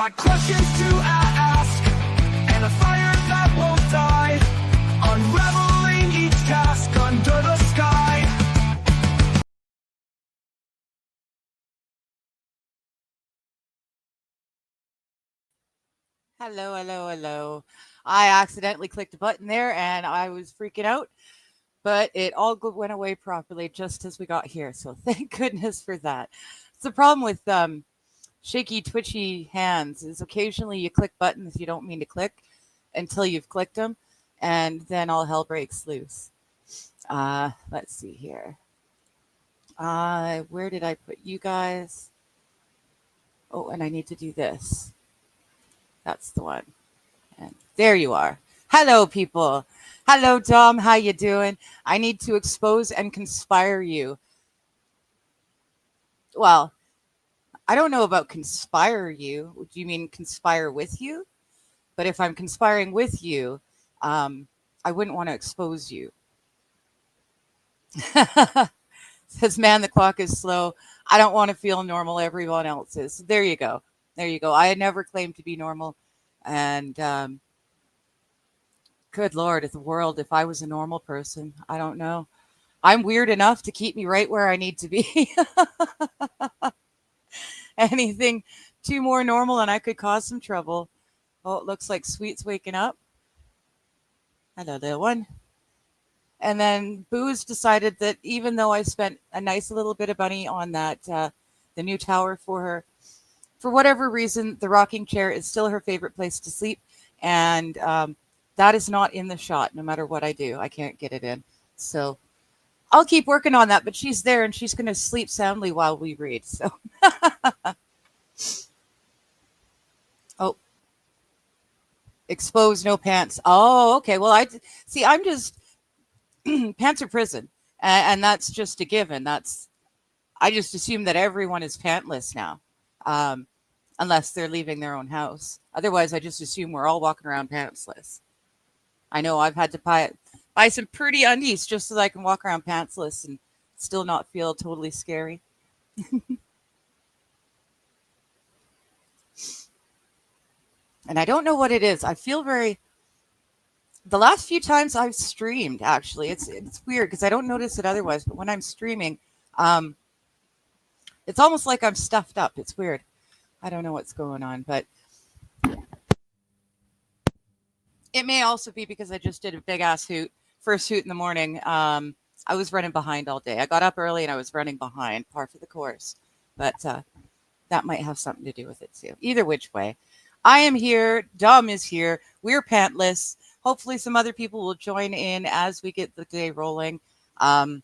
got questions to ask, and a fire that won't die, unraveling each task under the sky. Hello, hello, hello. I accidentally clicked a button there and I was freaking out, but it all went away properly just as we got here. So thank goodness for that. It's the problem with shaky, twitchy hands is occasionally you click buttons you don't mean to click until you've clicked them, and then all hell breaks loose. Let's see here. Where did I put you guys? Oh, and I need to do this. That's the one. And there you are. Hello, people. Hello, Dom. How you doing? I need to expose and conspire you. Well, I don't know about conspire you. Do you mean conspire with you? But if I'm conspiring with you, I wouldn't want to expose you. Says, man, the clock is slow. I don't want to feel normal. Everyone else is. There you go. There you go. I had never claimed to be normal. And good Lord, if the world, if I was a normal person, I don't know. I'm weird enough to keep me right where I need to be. Anything too more normal and I could cause some trouble. Oh, it looks like Sweet's waking up. Hello, little one. And then Booze decided that even though I spent a nice little bit of money on that, the new tower for her, for whatever reason, the rocking chair is still her favorite place to sleep. And that is not in the shot, no matter what I do. I can't get it in. So I'll keep working on that, but she's there and she's going to sleep soundly while we read. So, oh, expose, no pants. Oh, okay. Well, see, I'm just, pants are prison. And that's just a given. I just assume that everyone is pantless now. Unless they're leaving their own house. Otherwise, I just assume we're all walking around pantsless. I know I've had to buy some pretty undies just so that I can walk around pantsless and still not feel totally scary. And I don't know what it is. I feel the last few times I've streamed, actually, it's weird because I don't notice it otherwise, but when I'm streaming, it's almost like I'm stuffed up. It's weird. I don't know what's going on, but it may also be because I just did a big ass first hoot in the morning. I was running behind all day. I got up early and I was running behind, par for the course. But that might have something to do with it too. Either which way, I am here. Dom is here. We're pantless. Hopefully some other people will join in as we get the day rolling. Honestly,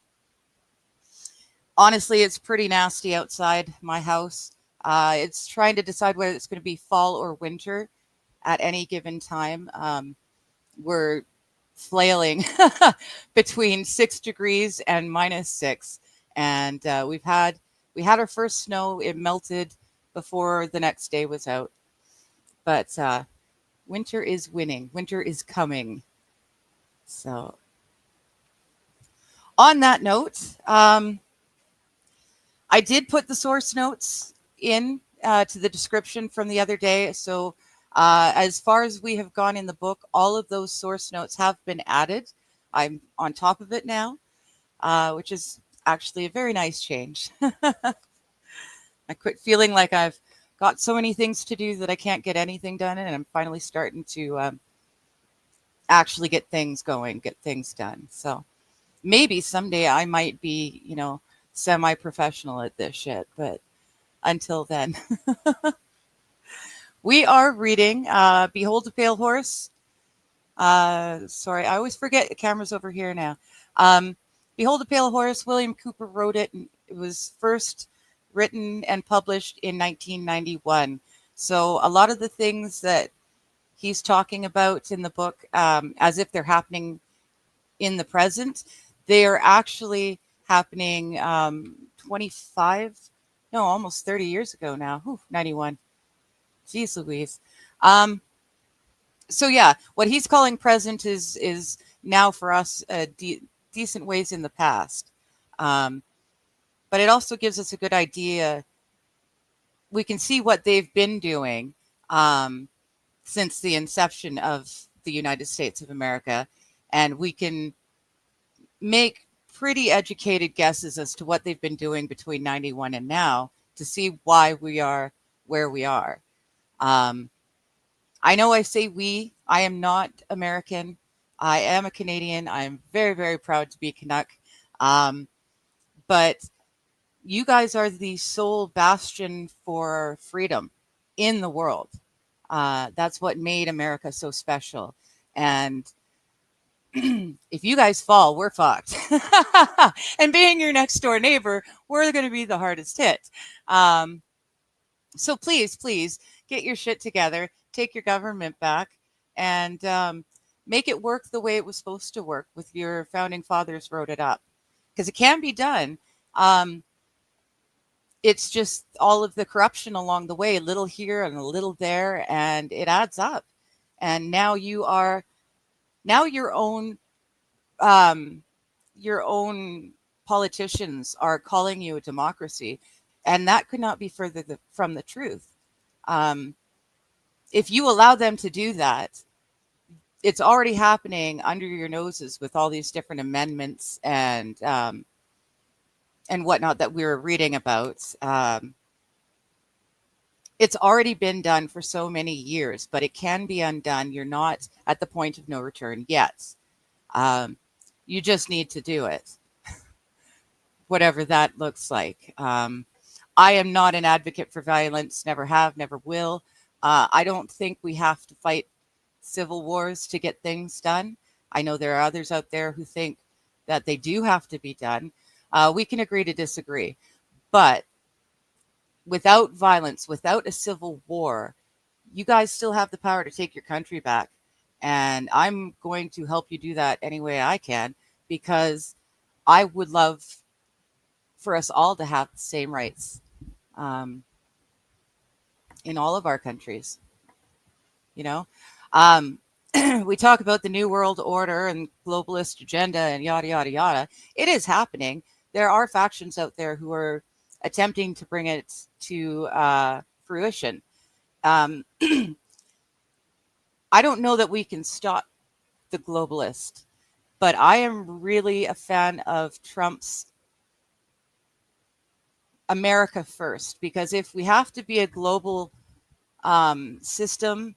it's pretty nasty outside my house. It's trying to decide whether it's going to be fall or winter at any given time. We're flailing between 6 degrees and -6. And we had our first snow. It melted before the next day was out. But winter is winning. Winter is coming. So on that note, I did put the source notes in to the description from the other day. So as far as we have gone in the book, all of those source notes have been added. I'm on top of it now, which is actually a very nice change. I quit feeling like I've got so many things to do that I can't get anything done, and I'm finally starting to actually get things going, get things done. So maybe someday I might be, semi-professional at this shit, but until then. We are reading Behold a Pale Horse. Sorry, I always forget the camera's over here now. Behold a Pale Horse, William Cooper wrote it, and it was first written and published in 1991. So a lot of the things that he's talking about in the book, as if they're happening in the present, they are actually happening almost 30 years ago now. Whew, 91. Jeez Louise. So yeah, what he's calling present is now for us decent ways in the past. But it also gives us a good idea. We can see what they've been doing um, since the inception of the United States of America. And we can make pretty educated guesses as to what they've been doing between 91 and now to see why we are where we are. Um, I know I say we, I am not American. I am a Canadian. I'm very, very proud to be Canuck. Um, but you guys are the sole bastion for freedom in the world. That's what made America so special. And if you guys fall, we're fucked. And being your next door neighbor, we're going to be the hardest hit. Um, so please, please get your shit together, take your government back, and make it work the way it was supposed to work with your founding fathers wrote it up. Because it can be done. It's just all of the corruption along the way, a little here and a little there, and it adds up. And now um, your own politicians are calling you a democracy, and that could not be further from the truth. Um, if you allow them to do that, it's already happening under your noses with all these different amendments and whatnot that we were reading about. It's already been done for so many years, but it can be undone. You're not at the point of no return yet. You just need to do it, whatever that looks like. I am not an advocate for violence, never have, never will. I don't think we have to fight civil wars to get things done. I know there are others out there who think that they do have to be done. We can agree to disagree. But without violence, without a civil war, you guys still have the power to take your country back. And I'm going to help you do that any way I can, because I would love for us all to have the same rights um, in all of our countries. You know, um, we talk about the New World Order and globalist agenda and yada, yada, yada. It is happening. There are factions out there who are attempting to bring it to fruition. Um, I don't know that we can stop the globalist, but I am really a fan of Trump's America first, because if we have to be a global system,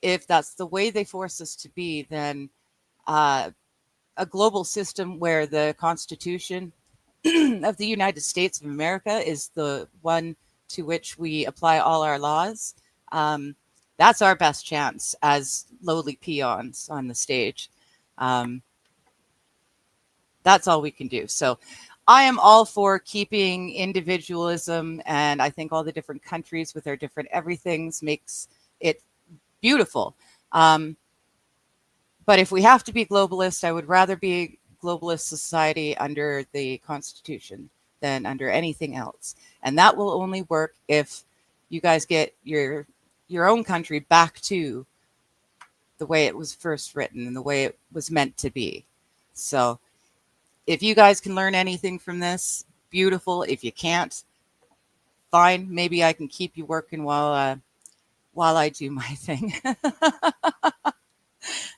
if that's the way they force us to be, then a global system where the Constitution of the United States of America is the one to which we apply all our laws, that's our best chance as lowly peons on the stage. Um, that's all we can do. So I am all for keeping individualism, and I think all the different countries with their different everythings makes it beautiful. But if we have to be globalist, I would rather be a globalist society under the Constitution than under anything else. And that will only work if you guys get your own country back to the way it was first written and the way it was meant to be. So if you guys can learn anything from this, beautiful. If you can't, fine. Maybe I can keep you working while I do my thing.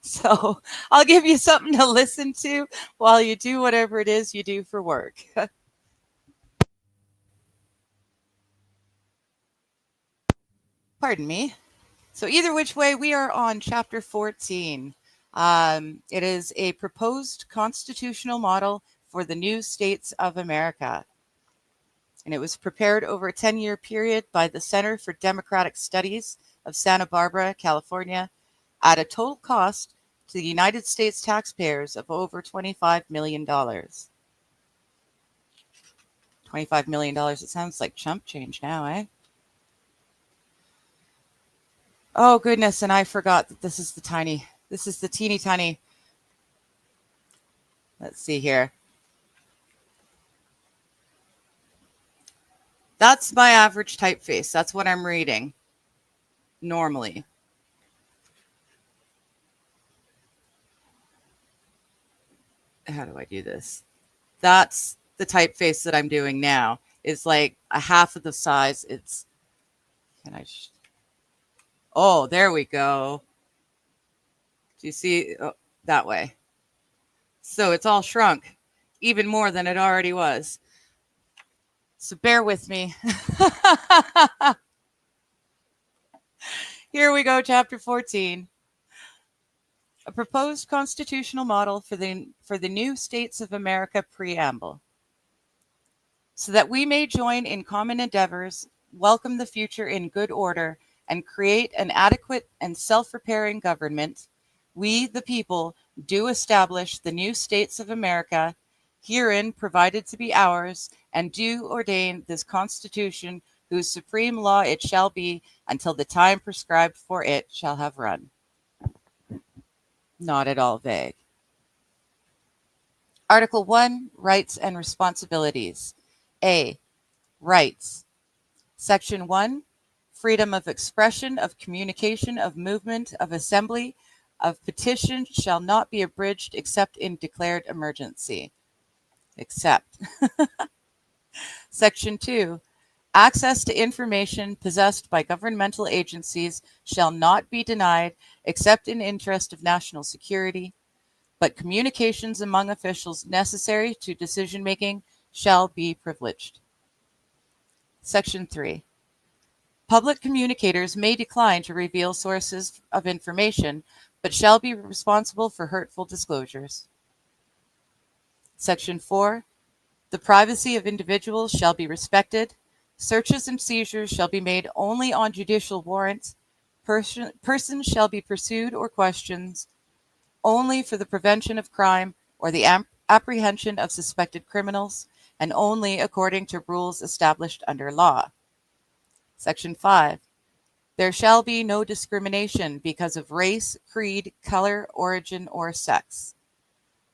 So I'll give you something to listen to while you do whatever it is you do for work. Pardon me. So either which way, we are on chapter 14. It is a proposed constitutional model for the new states of America. And it was prepared over a 10-year period by the Center for Democratic Studies of Santa Barbara, California, at a total cost to the United States taxpayers of over $25 million. $25 million, it sounds like chump change now, eh? Oh, goodness, and I forgot that this is the teeny tiny, let's see here. That's my average typeface. That's what I'm reading normally. How do I do this? That's the typeface that I'm doing now. It's like a half of the size. Can I Oh, there we go. Do you see? Oh, that way. So it's all shrunk, even more than it already was. So bear with me. Here we go, chapter 14. A proposed constitutional model for the new States of America preamble. So that we may join in common endeavors, welcome the future in good order, and create an adequate and self-repairing government, we, the people, do establish the new States of America, herein provided to be ours, and do ordain this Constitution, whose supreme law it shall be until the time prescribed for it shall have run. Not at all vague. Article 1, Rights and Responsibilities. A. Rights. Section 1, freedom of expression, of communication, of movement, of assembly, of petition shall not be abridged except in declared emergency. Except. Section 2, access to information possessed by governmental agencies shall not be denied except in interest of national security, but communications among officials necessary to decision-making shall be privileged. Section 3, public communicators may decline to reveal sources of information, but shall be responsible for hurtful disclosures. Section 4, the privacy of individuals shall be respected. Searches and seizures shall be made only on judicial warrants. Persons shall be pursued or questioned only for the prevention of crime or the apprehension of suspected criminals, and only according to rules established under law. Section 5. There shall be no discrimination because of race, creed, color, origin, or sex.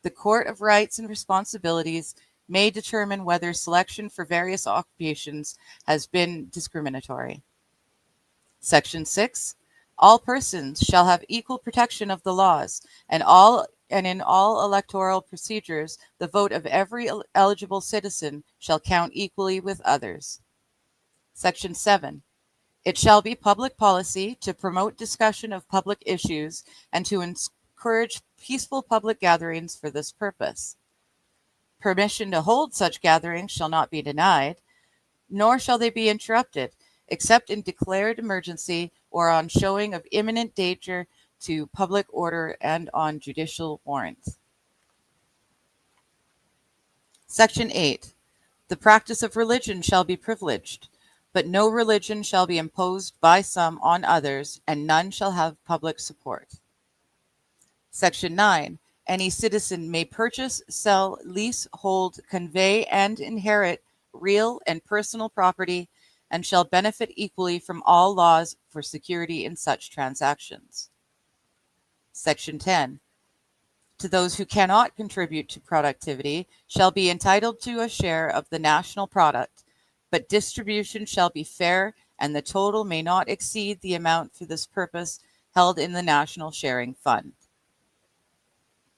The Court of Rights and Responsibilities may determine whether selection for various occupations has been discriminatory. Section 6. All persons shall have equal protection of the laws, and in all electoral procedures, the vote of every eligible citizen shall count equally with others. Section 7. It shall be public policy to promote discussion of public issues and to encourage peaceful public gatherings for this purpose. Permission to hold such gatherings shall not be denied, nor shall they be interrupted, except in declared emergency or on showing of imminent danger to public order and on judicial warrant. Section 8. The practice of religion shall be privileged, but no religion shall be imposed by some on others, and none shall have public support. Section 9. Any citizen may purchase, sell, lease, hold, convey, and inherit real and personal property, and shall benefit equally from all laws for security in such transactions. Section 10. To those who cannot contribute to productivity shall be entitled to a share of the national product, but distribution shall be fair, and the total may not exceed the amount for this purpose held in the National Sharing Fund.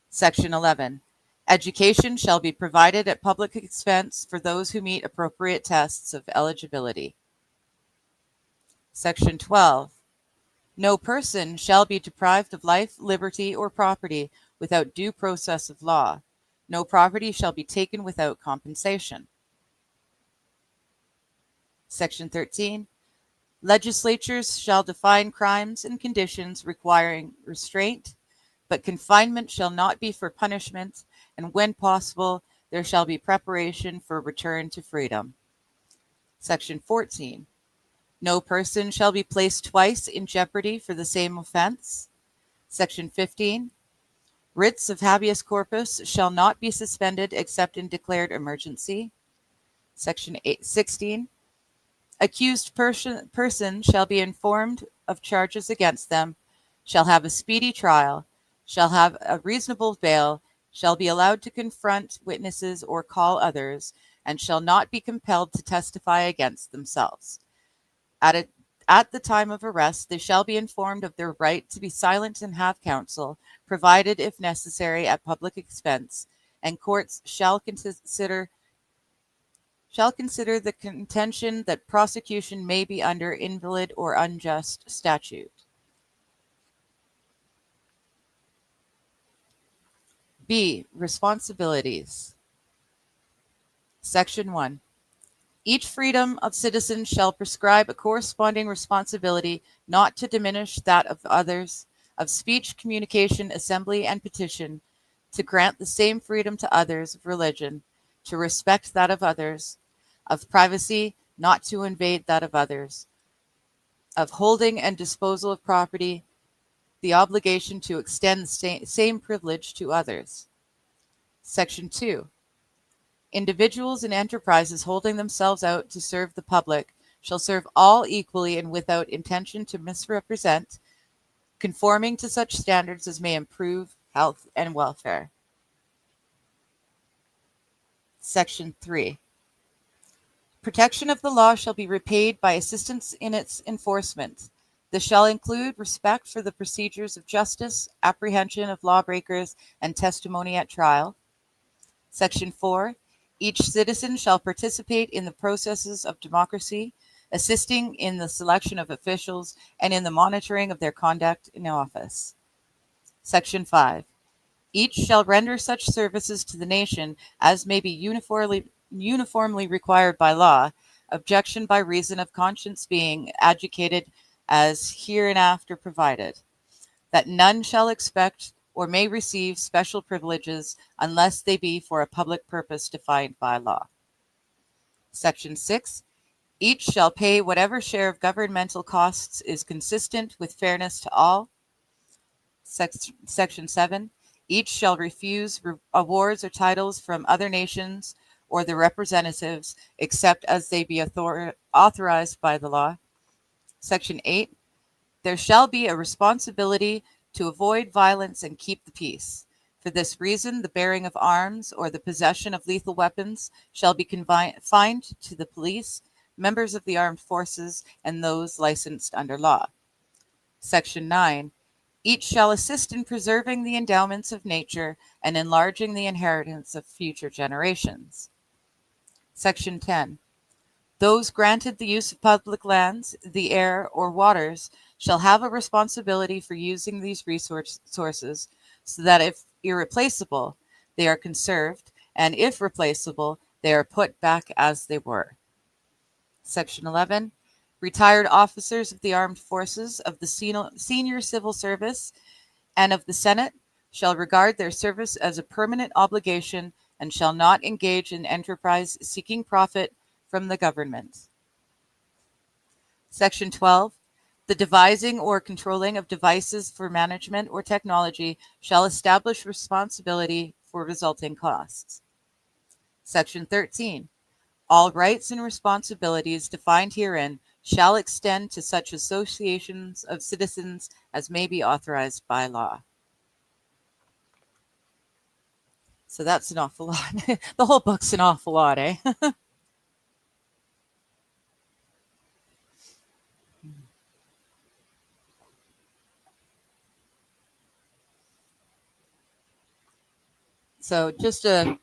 Section 11. Education shall be provided at public expense for those who meet appropriate tests of eligibility. Section 12. No person shall be deprived of life, liberty, or property without due process of law. No property shall be taken without compensation. Section 13. Legislatures shall define crimes and conditions requiring restraint, but confinement shall not be for punishment, and when possible, there shall be preparation for return to freedom. Section 14. No person shall be placed twice in jeopardy for the same offense. Section 15. Writs of habeas corpus shall not be suspended except in declared emergency. Section 16. Accused person shall be informed of charges against them, shall have a speedy trial, shall have a reasonable bail, shall be allowed to confront witnesses or call others, and shall not be compelled to testify against themselves. At the time of arrest, they shall be informed of their right to be silent and have counsel, provided if necessary at public expense, and courts shall consider the contention that prosecution may be under invalid or unjust statute. B. Responsibilities. Section 1. Each freedom of citizens shall prescribe a corresponding responsibility not to diminish that of others, of speech, communication, assembly, and petition, to grant the same freedom to others of religion, to respect that of others, of privacy, not to invade that of others, of holding and disposal of property, the obligation to extend the same privilege to others. Section 2. Individuals and enterprises holding themselves out to serve the public shall serve all equally and without intention to misrepresent, conforming to such standards as may improve health and welfare. Section 3. Protection of the law shall be repaid by assistance in its enforcement. This shall include respect for the procedures of justice, apprehension of lawbreakers, and testimony at trial. Section 4. Each citizen shall participate in the processes of democracy, assisting in the selection of officials and in the monitoring of their conduct in office. Section 5. Each shall render such services to the nation as may be uniformly required by law, objection by reason of conscience being adjudicated as hereinafter provided, that none shall expect or may receive special privileges unless they be for a public purpose defined by law. Section 6. Each shall pay whatever share of governmental costs is consistent with fairness to all. Section 7. Each shall refuse awards or titles from other nations or their representatives except as they be authorized by the law. Section 8. There shall be a responsibility to avoid violence and keep the peace. For this reason, the bearing of arms or the possession of lethal weapons shall be confined to the police, members of the armed forces, and those licensed under law. Section 9. Each shall assist in preserving the endowments of nature and enlarging the inheritance of future generations. Section 10. Those granted the use of public lands, the air, or waters shall have a responsibility for using these resources so that if irreplaceable, they are conserved, and if replaceable, they are put back as they were. Section 11. Retired officers of the armed forces, of the senior civil service, and of the Senate shall regard their service as a permanent obligation and shall not engage in enterprise seeking profit from the government. Section 12. The devising or controlling of devices for management or technology shall establish responsibility for resulting costs. Section 13. All rights and responsibilities defined herein shall extend to such associations of citizens as may be authorized by law. So that's an awful lot. The whole book's an awful lot, eh? So just a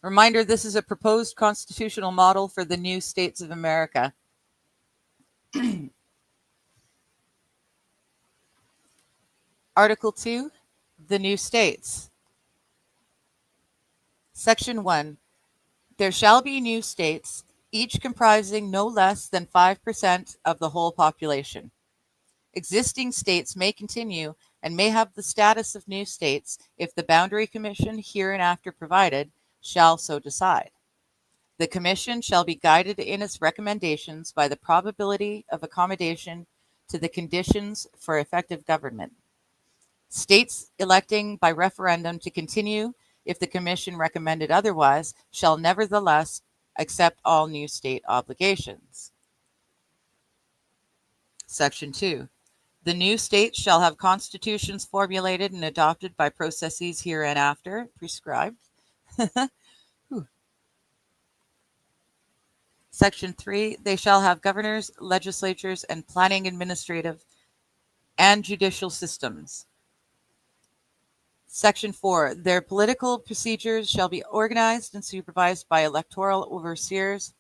reminder, this is a proposed constitutional model for the new states of America. Article 2, the new states. Section 1, there shall be new states, each comprising no less than 5% of the whole population. Existing states may continue and may have the status of new states if the Boundary Commission, hereinafter provided, shall so decide. The Commission shall be guided in its recommendations by the probability of accommodation to the conditions for effective government. States electing by referendum to continue, if the Commission recommended otherwise, shall nevertheless accept all new state obligations. Section 2. The new states shall have constitutions formulated and adopted by processes hereinafter prescribed. Section 3. They shall have governors, legislatures, and planning, administrative, and judicial systems. Section 4. Their political procedures shall be organized and supervised by electoral overseers,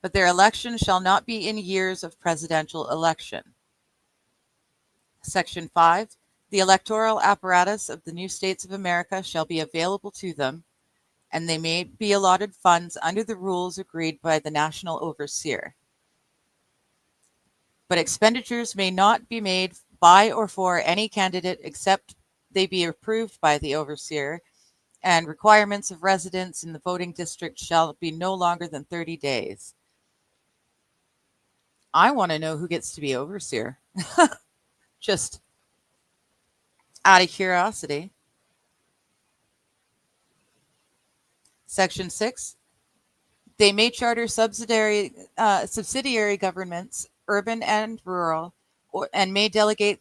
but their election shall not be in years of presidential election. Section 5. The electoral apparatus of the new states of America shall be available to them, and they may be allotted funds under the rules agreed by the national overseer. But expenditures may not be made by or for any candidate except they be approved by the overseer, and requirements of residence in the voting district shall be no longer than 30 days. I want to know who gets to be overseer. Just out of curiosity. Section 6. They may charter subsidiary governments, urban and rural, and may delegate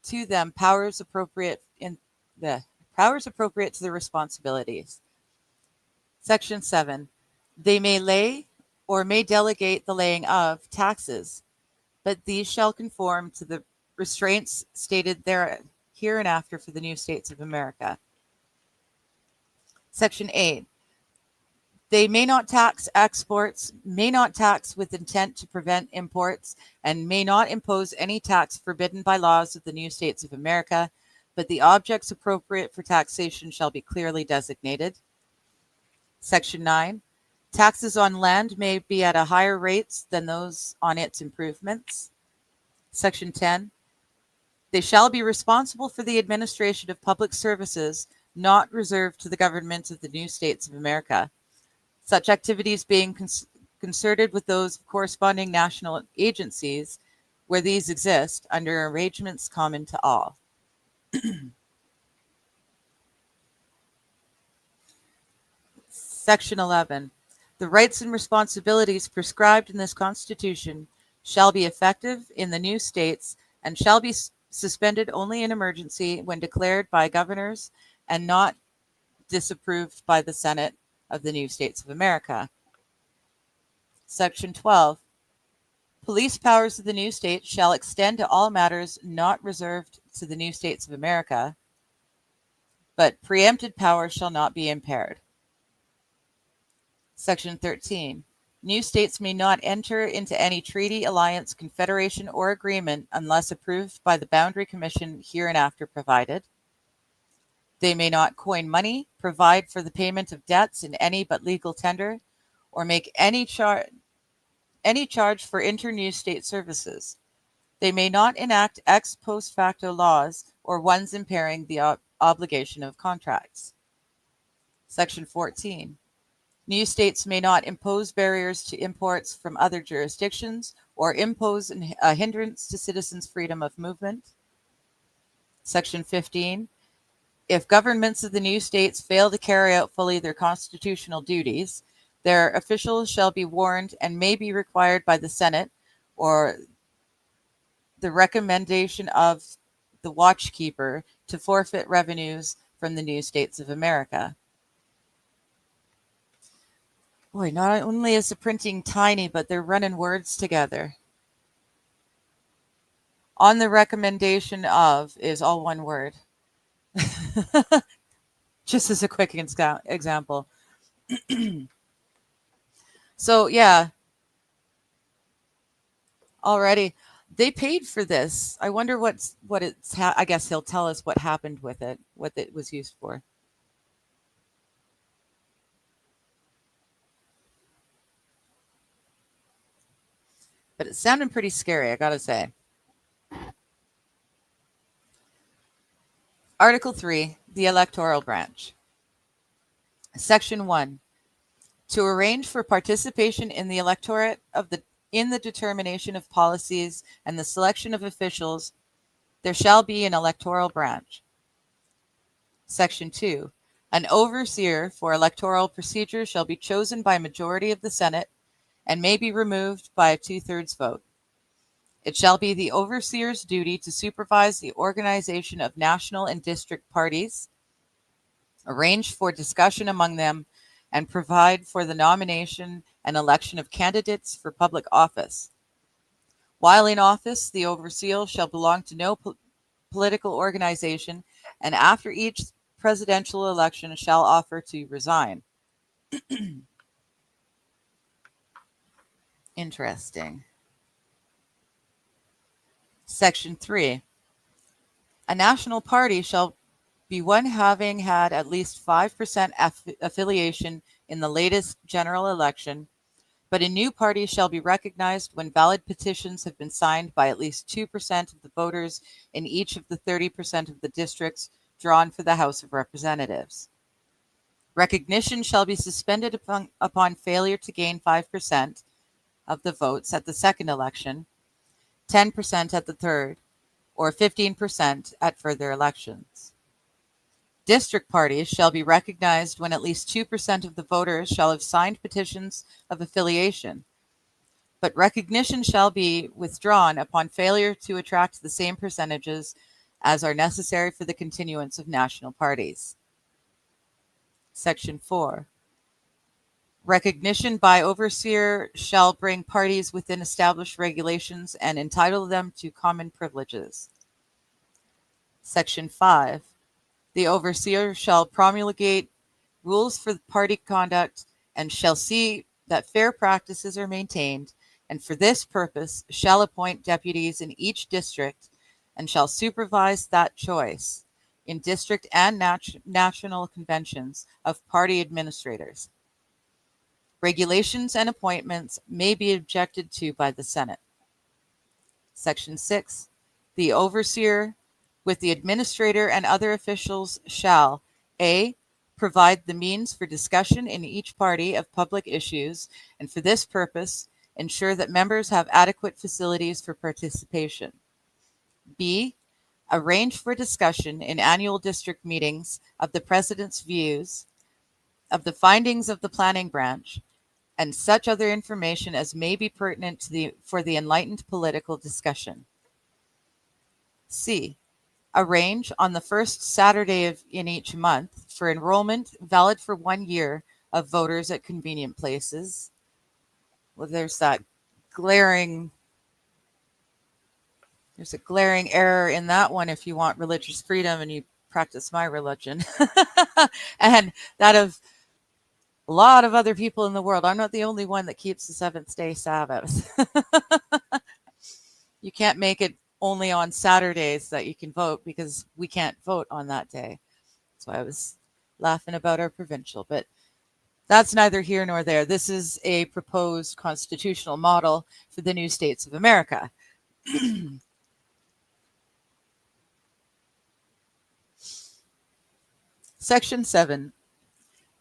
to them powers appropriate to their responsibilities. Section 7. They may lay or may delegate the laying of taxes, but these shall conform to the restraints stated there hereinafter for the new states of America. Section 8. They may not tax exports, may not tax with intent to prevent imports, and may not impose any tax forbidden by laws of the new states of America, but the objects appropriate for taxation shall be clearly designated. Section 9. Taxes on land may be at a higher rates than those on its improvements. Section 10. They shall be responsible for the administration of public services not reserved to the government of the new states of America, such activities being concerted with those of corresponding national agencies where these exist under arrangements common to all. Section 11. The rights and responsibilities prescribed in this Constitution shall be effective in the new states and shall be suspended only in emergency when declared by governors and not disapproved by the Senate of the new states of America. Section 12. Police powers of the new states shall extend to all matters not reserved to the new states of America, but preempted powers shall not be impaired. Section 13. New states may not enter into any treaty, alliance, confederation, or agreement unless approved by the Boundary Commission hereinafter provided. They may not coin money, provide for the payment of debts in any but legal tender, or make any charge for inter-new state services. They may not enact ex post facto laws or ones impairing the obligation of contracts. Section 14. New states may not impose barriers to imports from other jurisdictions or impose a hindrance to citizens' freedom of movement. Section 15. If governments of the new states fail to carry out fully their constitutional duties, their officials shall be warned and may be required by the Senate or the recommendation of the watchkeeper to forfeit revenues from the new states of America. Boy, not only is the printing tiny, but they're running words together. On the recommendation of is all one word. Just as a quick example. So yeah, already they paid for this. I wonder what it's. I guess he'll tell us what happened with it, what it was used for. But it sounded pretty scary, I gotta say. Article 3, the electoral branch. Section 1. To arrange for participation in the electorate in the determination of policies and the selection of officials, there shall be an electoral branch. Section 2. An overseer for electoral procedure shall be chosen by a majority of the Senate and may be removed by a 2/3 vote. It shall be the overseer's duty to supervise the organization of national and district parties, arrange for discussion among them, and provide for the nomination and election of candidates for public office. While in office, the overseer shall belong to no political organization, and after each presidential election shall offer to resign. Interesting. Section 3. A national party shall be one having had at least 5% affiliation in the latest general election, but a new party shall be recognized when valid petitions have been signed by at least 2% of the voters in each of the 30% of the districts drawn for the House of Representatives. Recognition shall be suspended upon failure to gain 5% of the votes at the second election, 10% at the third, or 15% at further elections. District parties shall be recognized when at least 2% of the voters shall have signed petitions of affiliation, but recognition shall be withdrawn upon failure to attract the same percentages as are necessary for the continuance of national parties. Section 4. Recognition by overseer shall bring parties within established regulations and entitle them to common privileges. Section 5. The overseer shall promulgate rules for party conduct and shall see that fair practices are maintained, and for this purpose shall appoint deputies in each district and shall supervise that choice in district and national conventions of party administrators. Regulations and appointments may be objected to by the Senate. Section 6. The overseer with the administrator and other officials shall A. Provide the means for discussion in each party of public issues, and for this purpose ensure that members have adequate facilities for participation. B. Arrange for discussion in annual district meetings of the president's views, of the findings of the planning branch, and such other information as may be pertinent for the enlightened political discussion. C. Arrange on the first Saturday in each month for enrollment valid for 1 year of voters at convenient places. Well, there's a glaring error in that one if you want religious freedom and you practice my religion. And that of a lot of other people in the world. I'm not the only one that keeps the seventh-day Sabbath. You can't make it only on Saturdays that you can vote because we can't vote on that day. That's why I was laughing about our provincial, but that's neither here nor there. This is a proposed constitutional model for the new states of America. Section 7.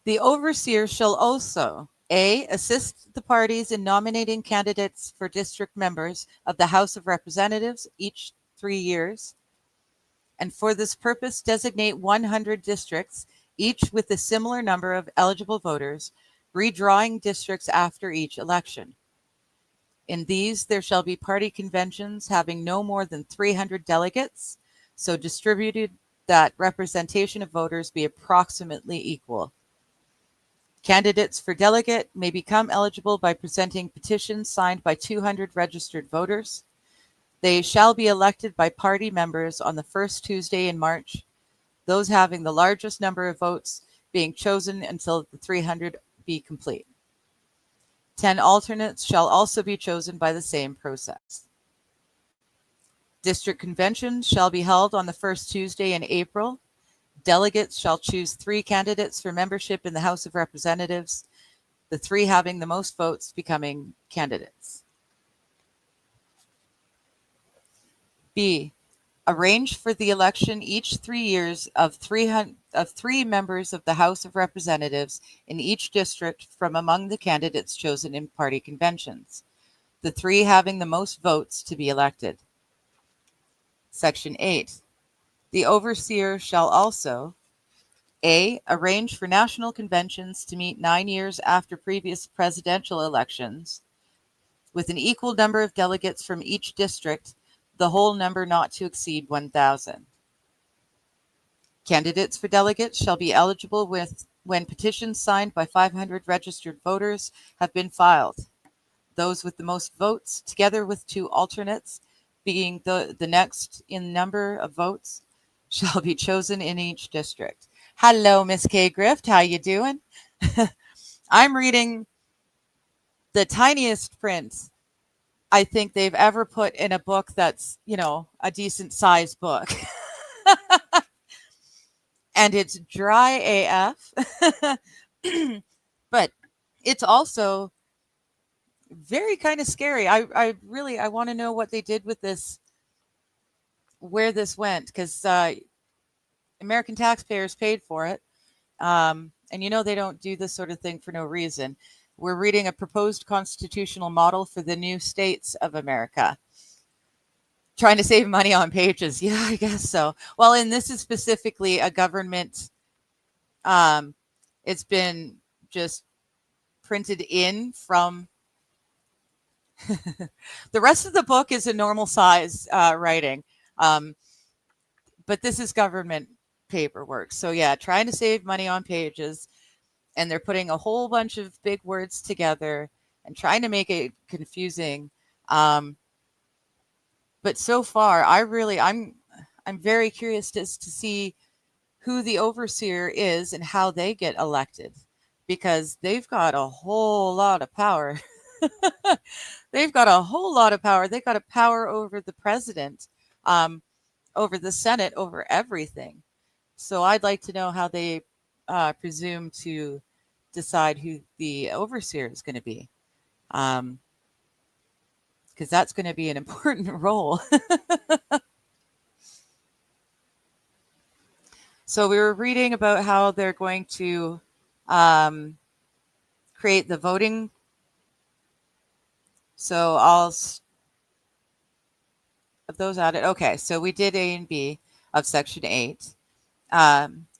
The overseer shall also A. Assist the parties in nominating candidates for district members of the House of Representatives each 3 years, and for this purpose designate 100 districts, each with a similar number of eligible voters, redrawing districts after each election. In these there shall be party conventions having no more than 300 delegates, so distributed that representation of voters be approximately equal. Candidates for delegate may become eligible by presenting petitions signed by 200 registered voters. They shall be elected by party members on the first Tuesday in March, those having the largest number of votes being chosen until the 300 be complete. 10 alternates shall also be chosen by the same process. District conventions shall be held on the first Tuesday in April. Delegates shall choose 3 candidates for membership in the House of Representatives, the 3 having the most votes becoming candidates. B. Arrange for the election each 3 years of 3 members of the House of Representatives in each district from among the candidates chosen in party conventions, the 3 having the most votes to be elected. Section 8. The overseer shall also A. Arrange for national conventions to meet 9 years after previous presidential elections, with an equal number of delegates from each district, the whole number not to exceed 1,000. Candidates for delegates shall be eligible when petitions signed by 500 registered voters have been filed. Those with the most votes, together with 2 alternates, being the next in number of votes, shall be chosen in each district. Hello, Miss K. Grift. How you doing? I'm reading the tiniest print I think they've ever put in a book that's, a decent sized book. And it's dry AF. But it's also very kind of scary. I really I want to know what they did with this, where this went, because American taxpayers paid for it. And you know they don't do this sort of thing for no reason. We're reading a proposed constitutional model for the new states of America. Trying to save money on pages. Yeah, I guess so. Well, and this is specifically a government, um, it's been just printed in from the rest of the book is a normal size writing. Um, but this is government paperwork. So yeah, trying to save money on pages, and they're putting a whole bunch of big words together and trying to make it confusing. Um, but so far, I'm very curious to see who the overseer is and how they get elected, because they've got a whole lot of power. They've got a whole lot of power. They've got a power over the president, um, over the Senate, over everything. So I'd like to know how they presume to decide who the overseer is going to be, because that's going to be an important role. So we were reading about how they're going to um, create the voting. So of those added. Okay, so we did A and B of Section 8.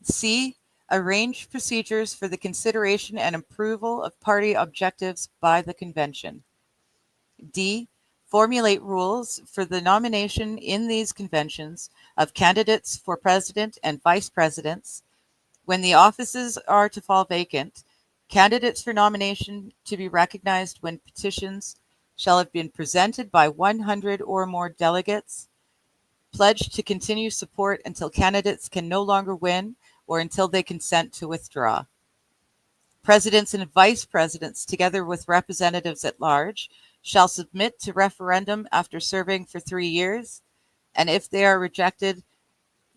C, arrange procedures for the consideration and approval of party objectives by the convention. D, formulate rules for the nomination in these conventions of candidates for president and vice presidents. When the offices are to fall vacant, candidates for nomination to be recognized when petitions shall have been presented by 100 or more delegates, pledged to continue support until candidates can no longer win or until they consent to withdraw. Presidents and vice presidents, together with representatives at large, shall submit to referendum after serving for 3 years, and if they are rejected,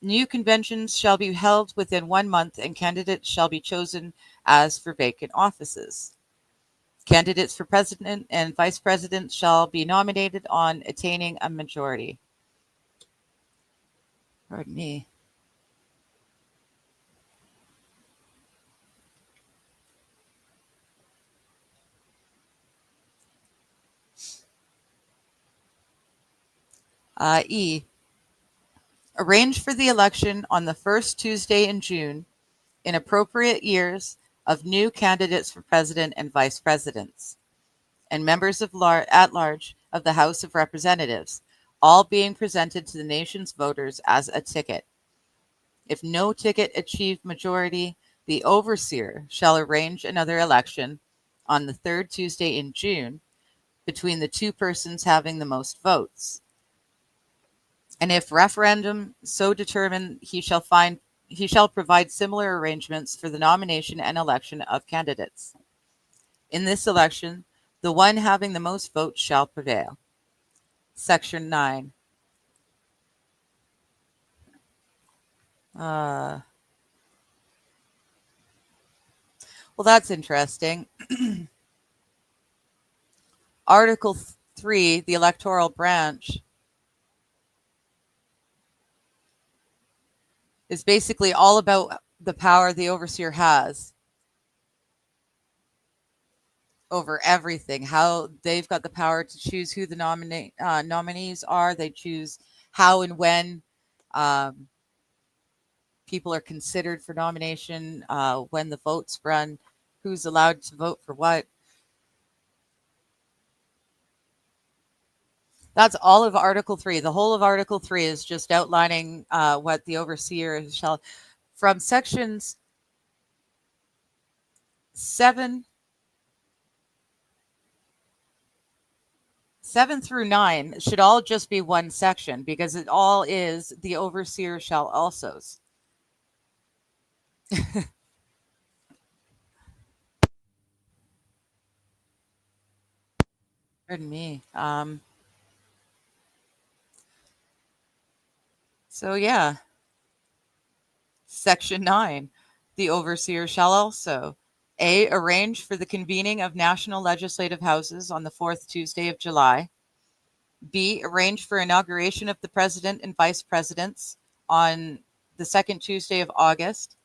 new conventions shall be held within 1 month, and candidates shall be chosen as for vacant offices. Candidates for president and vice president shall be nominated on attaining a majority. Pardon me. E. Arrange for the election on the first Tuesday in June in appropriate years of new candidates for president and vice presidents and members of at large of the House of Representatives, all being presented to the nation's voters as a ticket. If no ticket achieved majority, the overseer shall arrange another election on the third Tuesday in June between the two persons having the most votes. And if referendum so determine, he shall provide similar arrangements for the nomination and election of candidates. In this election, the one having the most votes shall prevail. Section 9. Well, that's interesting. Article 3, the electoral branch, is basically all about the power the overseer has over everything, how they've got the power to choose who the nominees are. They choose how and when um, people are considered for nomination, when the votes run, who's allowed to vote for what. That's all of Article 3. The whole of Article 3 is just outlining what the overseer shall, from sections 7 through 9 should all just be one section, because it all is the overseer shall also. Pardon me. So yeah. Section 9. The overseer shall also A. Arrange for the convening of national legislative houses on the fourth Tuesday of July. B. Arrange for inauguration of the president and vice presidents on the second Tuesday of August.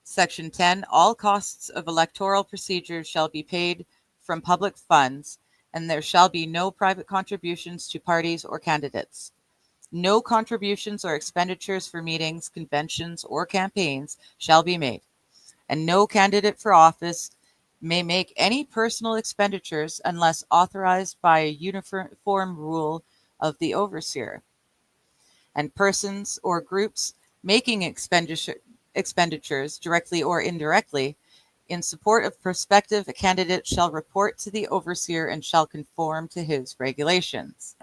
Section 10. All costs of electoral procedures shall be paid from public funds, and there shall be no private contributions to parties or candidates. No contributions or expenditures for meetings, conventions, or campaigns shall be made, and no candidate for office may make any personal expenditures unless authorized by a uniform rule of the overseer. And persons or groups making expenditures, directly or indirectly, in support of prospective candidates shall report to the overseer and shall conform to his regulations.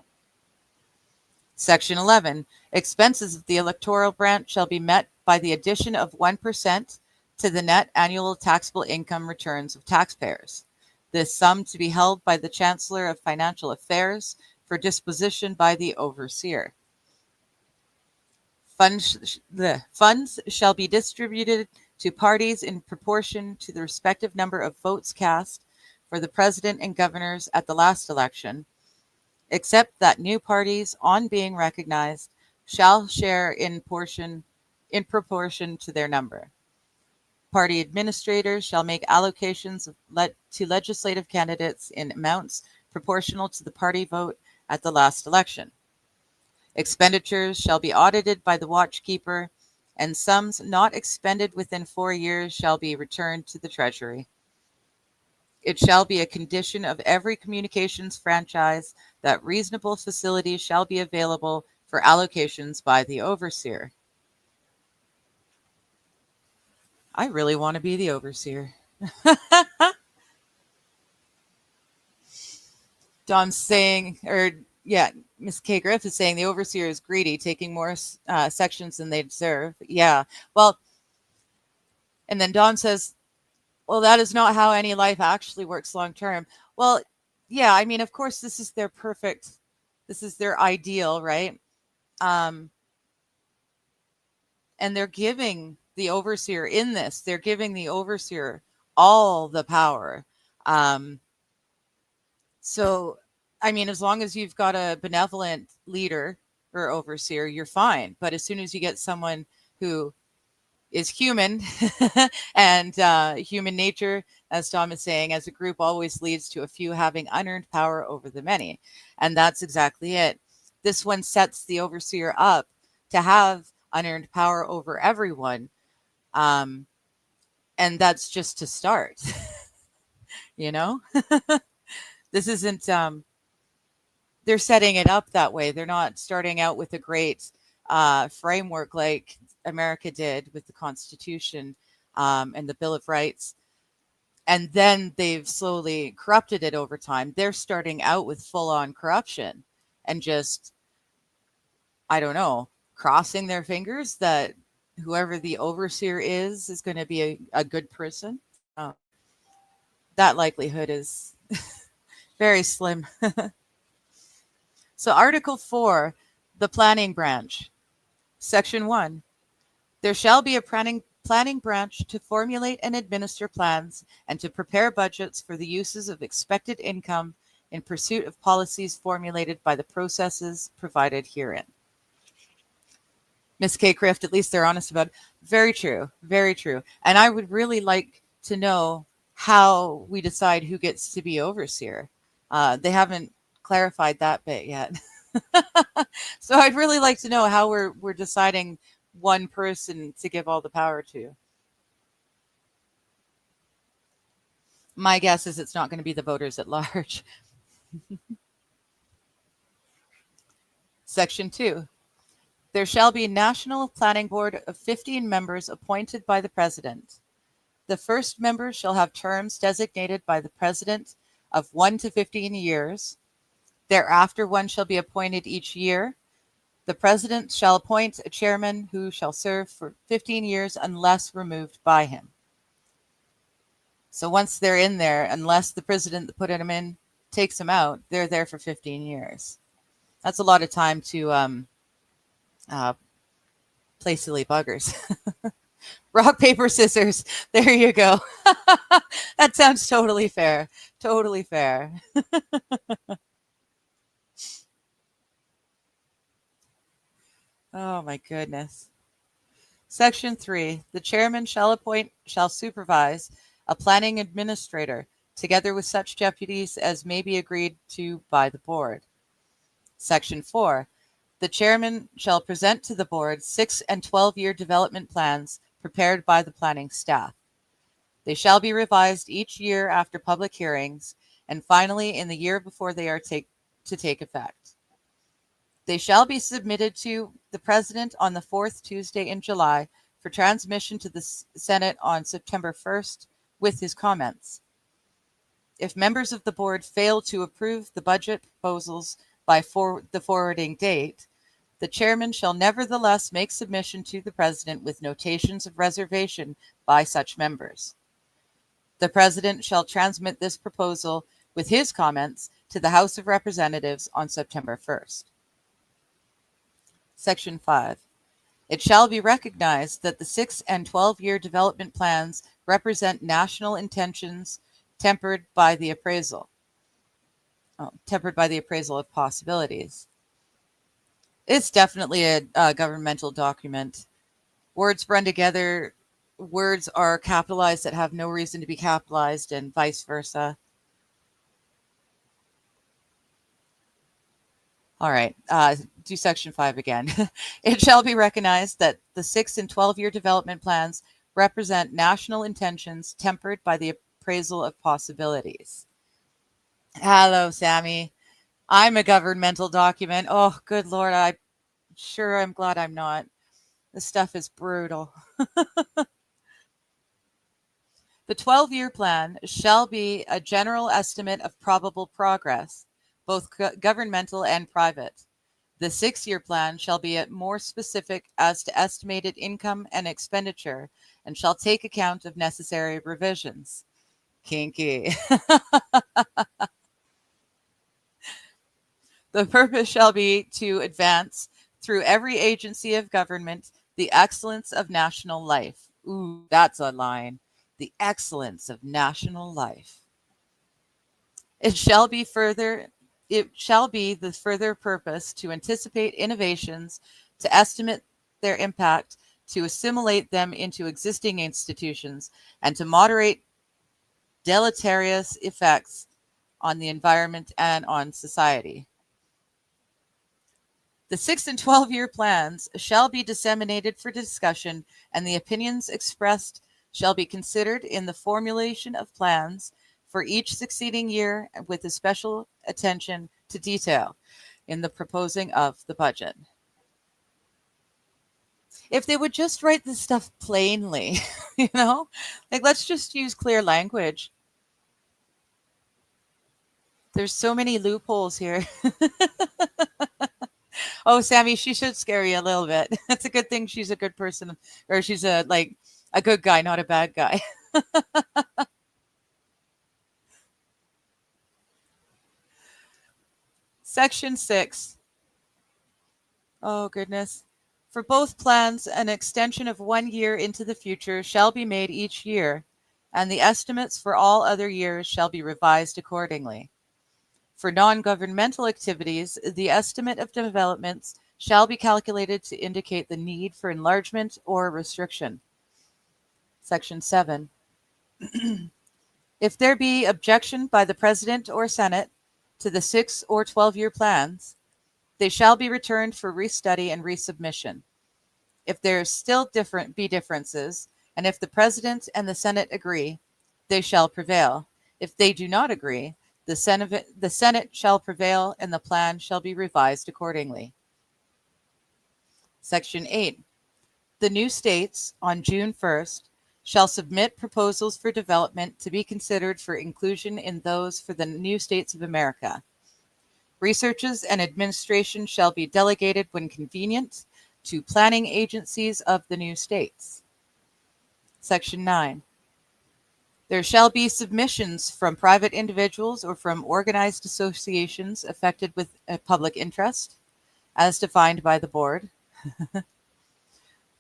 Section 11. Expenses of the electoral branch shall be met by the addition of 1% to the net annual taxable income returns of taxpayers. This sum to be held by the Chancellor of Financial Affairs for disposition by the overseer. The funds shall be distributed to parties in proportion to the respective number of votes cast for the president and governors at the last election, except that new parties, on being recognized, shall share in proportion to their number. Party administrators shall make allocations to legislative candidates in amounts proportional to the party vote at the last election. Expenditures shall be audited by the watchkeeper, and sums not expended within 4 years shall be returned to the Treasury. It shall be a condition of every communications franchise that reasonable facilities shall be available for allocations by the overseer. I really want to be the overseer. Don's saying, Miss K. Griff is saying the overseer is greedy, taking more sections than they deserve. Yeah, well, and then Don says, well, that is not how any life actually works long term. Well, yeah, I mean, of course, this is their ideal, right? And they're giving the overseer all the power. So, I mean, as long as you've got a benevolent leader or overseer, you're fine. But as soon as you get someone who is human and human nature, as Tom is saying, as a group always leads to a few having unearned power over the many. And that's exactly it. This one sets the overseer up to have unearned power over everyone. And that's just to start, you know? This isn't, they're setting it up that way. They're not starting out with a great framework like America did with the Constitution and the Bill of Rights. And then they've slowly corrupted it over time. They're starting out with full-on corruption and just, I don't know, crossing their fingers that whoever the overseer is going to be a good person. That likelihood is very slim. So Article 4, the planning branch. Section 1. There shall be a planning branch to formulate and administer plans and to prepare budgets for the uses of expected income in pursuit of policies formulated by the processes provided herein. Miss K. Crift, at least they're honest about it. Very true. Very true. And I would really like to know how we decide who gets to be overseer. They haven't clarified that bit yet. So I'd really like to know how we're deciding one person to give all the power to. My guess is it's not going to be the voters at large. Section 2. There shall be a national planning board of 15 members appointed by the president. The first member shall have terms designated by the president of 1 to 15 years. Thereafter, one shall be appointed each year. The president shall appoint a chairman who shall serve for 15 years unless removed by him. So once they're in there, unless the president that put them in takes them out, they're there for 15 years. That's a lot of time to play silly buggers. Rock, paper, scissors. There you go. That sounds totally fair. Totally fair. Oh my goodness. Section 3. The chairman shall supervise a planning administrator, together with such deputies as may be agreed to by the board. Section 4. The chairman shall present to the board 6 and 12-year development plans prepared by the planning staff. They shall be revised each year after public hearings, and finally in the year before they are to take effect. They shall be submitted to the President on the fourth Tuesday in July for transmission to the Senate on September 1st with his comments. If members of the board fail to approve the budget proposals by the forwarding date, the chairman shall nevertheless make submission to the President with notations of reservation by such members. The President shall transmit this proposal with his comments to the House of Representatives on September 1st. Section 5. It shall be recognized that the 6 and 12-year development plans represent national intentions tempered by the appraisal of possibilities. It's definitely a governmental document. Words run together. Words are capitalized that have no reason to be capitalized, and vice versa. All right, do section 5 again. It shall be recognized that the 6 and 12-year development plans represent national intentions tempered by the appraisal of possibilities. Hello, Sammy. I'm a governmental document. Oh, good Lord, I'm glad I'm not. This stuff is brutal. The 12-year plan shall be a general estimate of probable progress, both governmental and private. The 6-year plan shall be more specific as to estimated income and expenditure and shall take account of necessary revisions. Kinky. The purpose shall be to advance through every agency of government the excellence of national life. Ooh, that's a line. The excellence of national life. It shall be the further purpose to anticipate innovations, to estimate their impact, to assimilate them into existing institutions, and to moderate deleterious effects on the environment and on society. The 6 and 12-year plans shall be disseminated for discussion, and the opinions expressed shall be considered in the formulation of plans for each succeeding year with a special attention to detail in the proposing of the budget. If they would just write this stuff plainly, let's just use clear language. There's so many loopholes here. Oh, Sammy, she should scare you a little bit. It's a good thing she's a good person, or she's a good guy, not a bad guy. Section 6. Oh, goodness. For both plans, an extension of 1 year into the future shall be made each year, and the estimates for all other years shall be revised accordingly. For non-governmental activities, the estimate of developments shall be calculated to indicate the need for enlargement or restriction. Section 7. If there be objection by the President or Senate to the 6 or 12-year plans, they shall be returned for restudy and resubmission. If there still be differences, and if the President and the Senate agree, they shall prevail. If they do not agree, the Senate shall prevail, and the plan shall be revised accordingly. Section 8. The new states, on June 1st, shall submit proposals for development to be considered for inclusion in those for the new states of America. Researches and administration shall be delegated when convenient to planning agencies of the new states. Section 9. There shall be submissions from private individuals or from organized associations affected with a public interest, as defined by the board.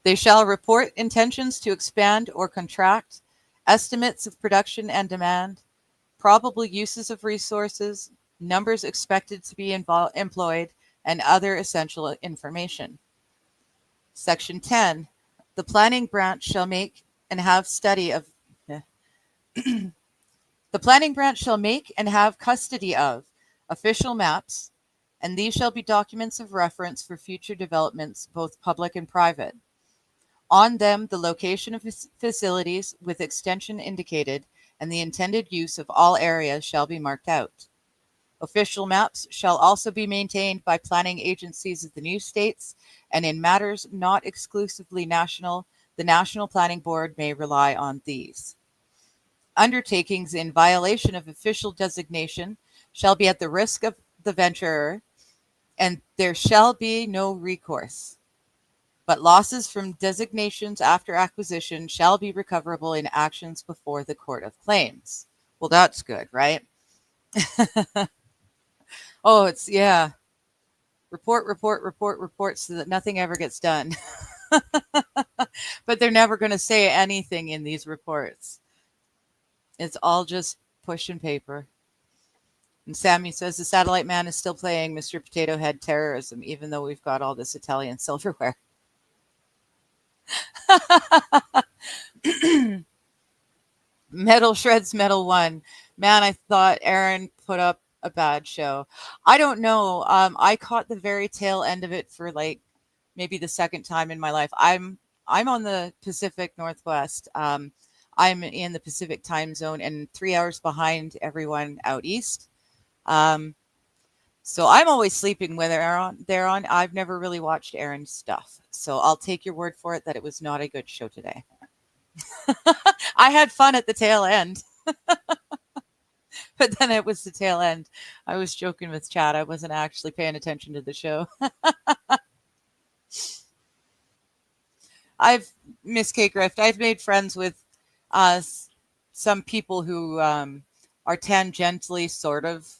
They shall report intentions to expand or contract, estimates of production and demand, probable uses of resources, numbers expected to be employed, and other essential information. Section 10. The planning branch shall make and have study of the planning branch shall make and have custody of official maps, and these shall be documents of reference for future developments, both public and private. On them, the location of facilities with extension indicated and the intended use of all areas shall be marked out. Official maps shall also be maintained by planning agencies of the new states, and in matters not exclusively national, the National Planning Board may rely on these. Undertakings in violation of official designation shall be at the risk of the venturer, and there shall be no recourse. But losses from designations after acquisition shall be recoverable in actions before the Court of Claims. Well, that's good, right? Oh, it's, yeah. Report so that nothing ever gets done. But they're never going to say anything in these reports. It's all just push and paper. And Sammy says the satellite man is still playing Mr. Potato Head terrorism, even though we've got all this Italian silverware. Metal Shreds Metal 1. Man, I thought Aaron put up a bad show. I don't know. I caught the very tail end of it for like maybe the second time in my life. I'm on the Pacific Northwest. I'm in the Pacific time zone and 3 hours behind everyone out east. So I'm always sleeping when they're on. I've never really watched Aaron's stuff. So I'll take your word for it that it was not a good show today. I had fun at the tail end. But then it was the tail end. I was joking with Chad. I wasn't actually paying attention to the show. Miss K. Grift, I've made friends with some people who are tangentially sort of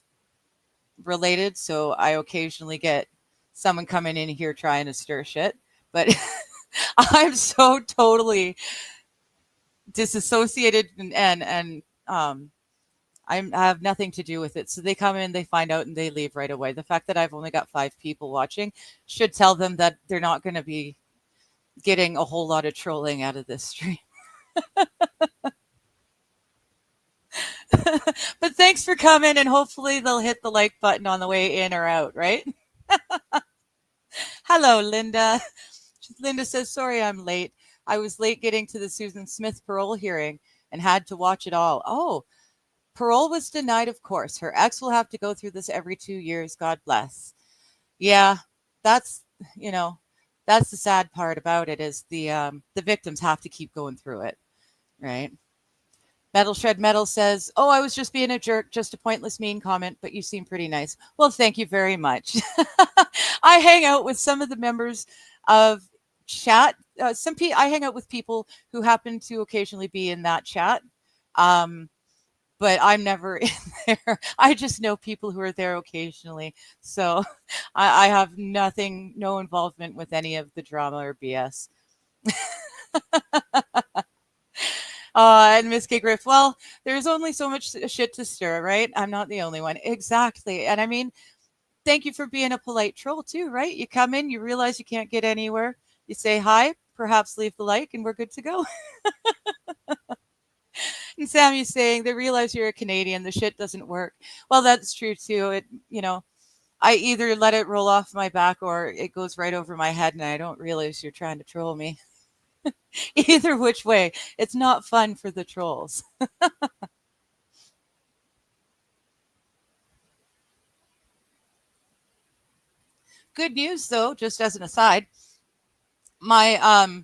related. So I occasionally get someone coming in here trying to stir shit. But I'm so totally disassociated and I have nothing to do with it. So they come in, they find out, and they leave right away. The fact that I've only got 5 people watching should tell them that they're not going to be getting a whole lot of trolling out of this stream. But thanks for coming, and hopefully they'll hit the like button on the way in or out, right? Hello, Linda. Linda says, sorry I'm late. I was late getting to the Susan Smith parole hearing and had to watch it all. Oh, parole was denied, of course. Her ex will have to go through this every 2 years. God bless. Yeah, that's the sad part about it is the victims have to keep going through it, right? Metal Shred Metal says, oh, I was just being a jerk, just a pointless mean comment, but you seem pretty nice. Well, thank you very much. I hang out with some of the members of chat. I hang out with people who happen to occasionally be in that chat. But I'm never in there. I just know people who are there occasionally. So I have no involvement with any of the drama or BS. And Miss K. Griff, well, there's only so much shit to stir, right? I'm not the only one. Exactly. And I mean, thank you for being a polite troll too, right? You come in, you realize you can't get anywhere. You say hi, perhaps leave the like, and we're good to go. And Sammy's saying they realize you're a Canadian. The shit doesn't work. Well, that's true too. I either let it roll off my back or it goes right over my head and I don't realize you're trying to troll me. Either which way, it's not fun for the trolls. Good news though, just as an aside, my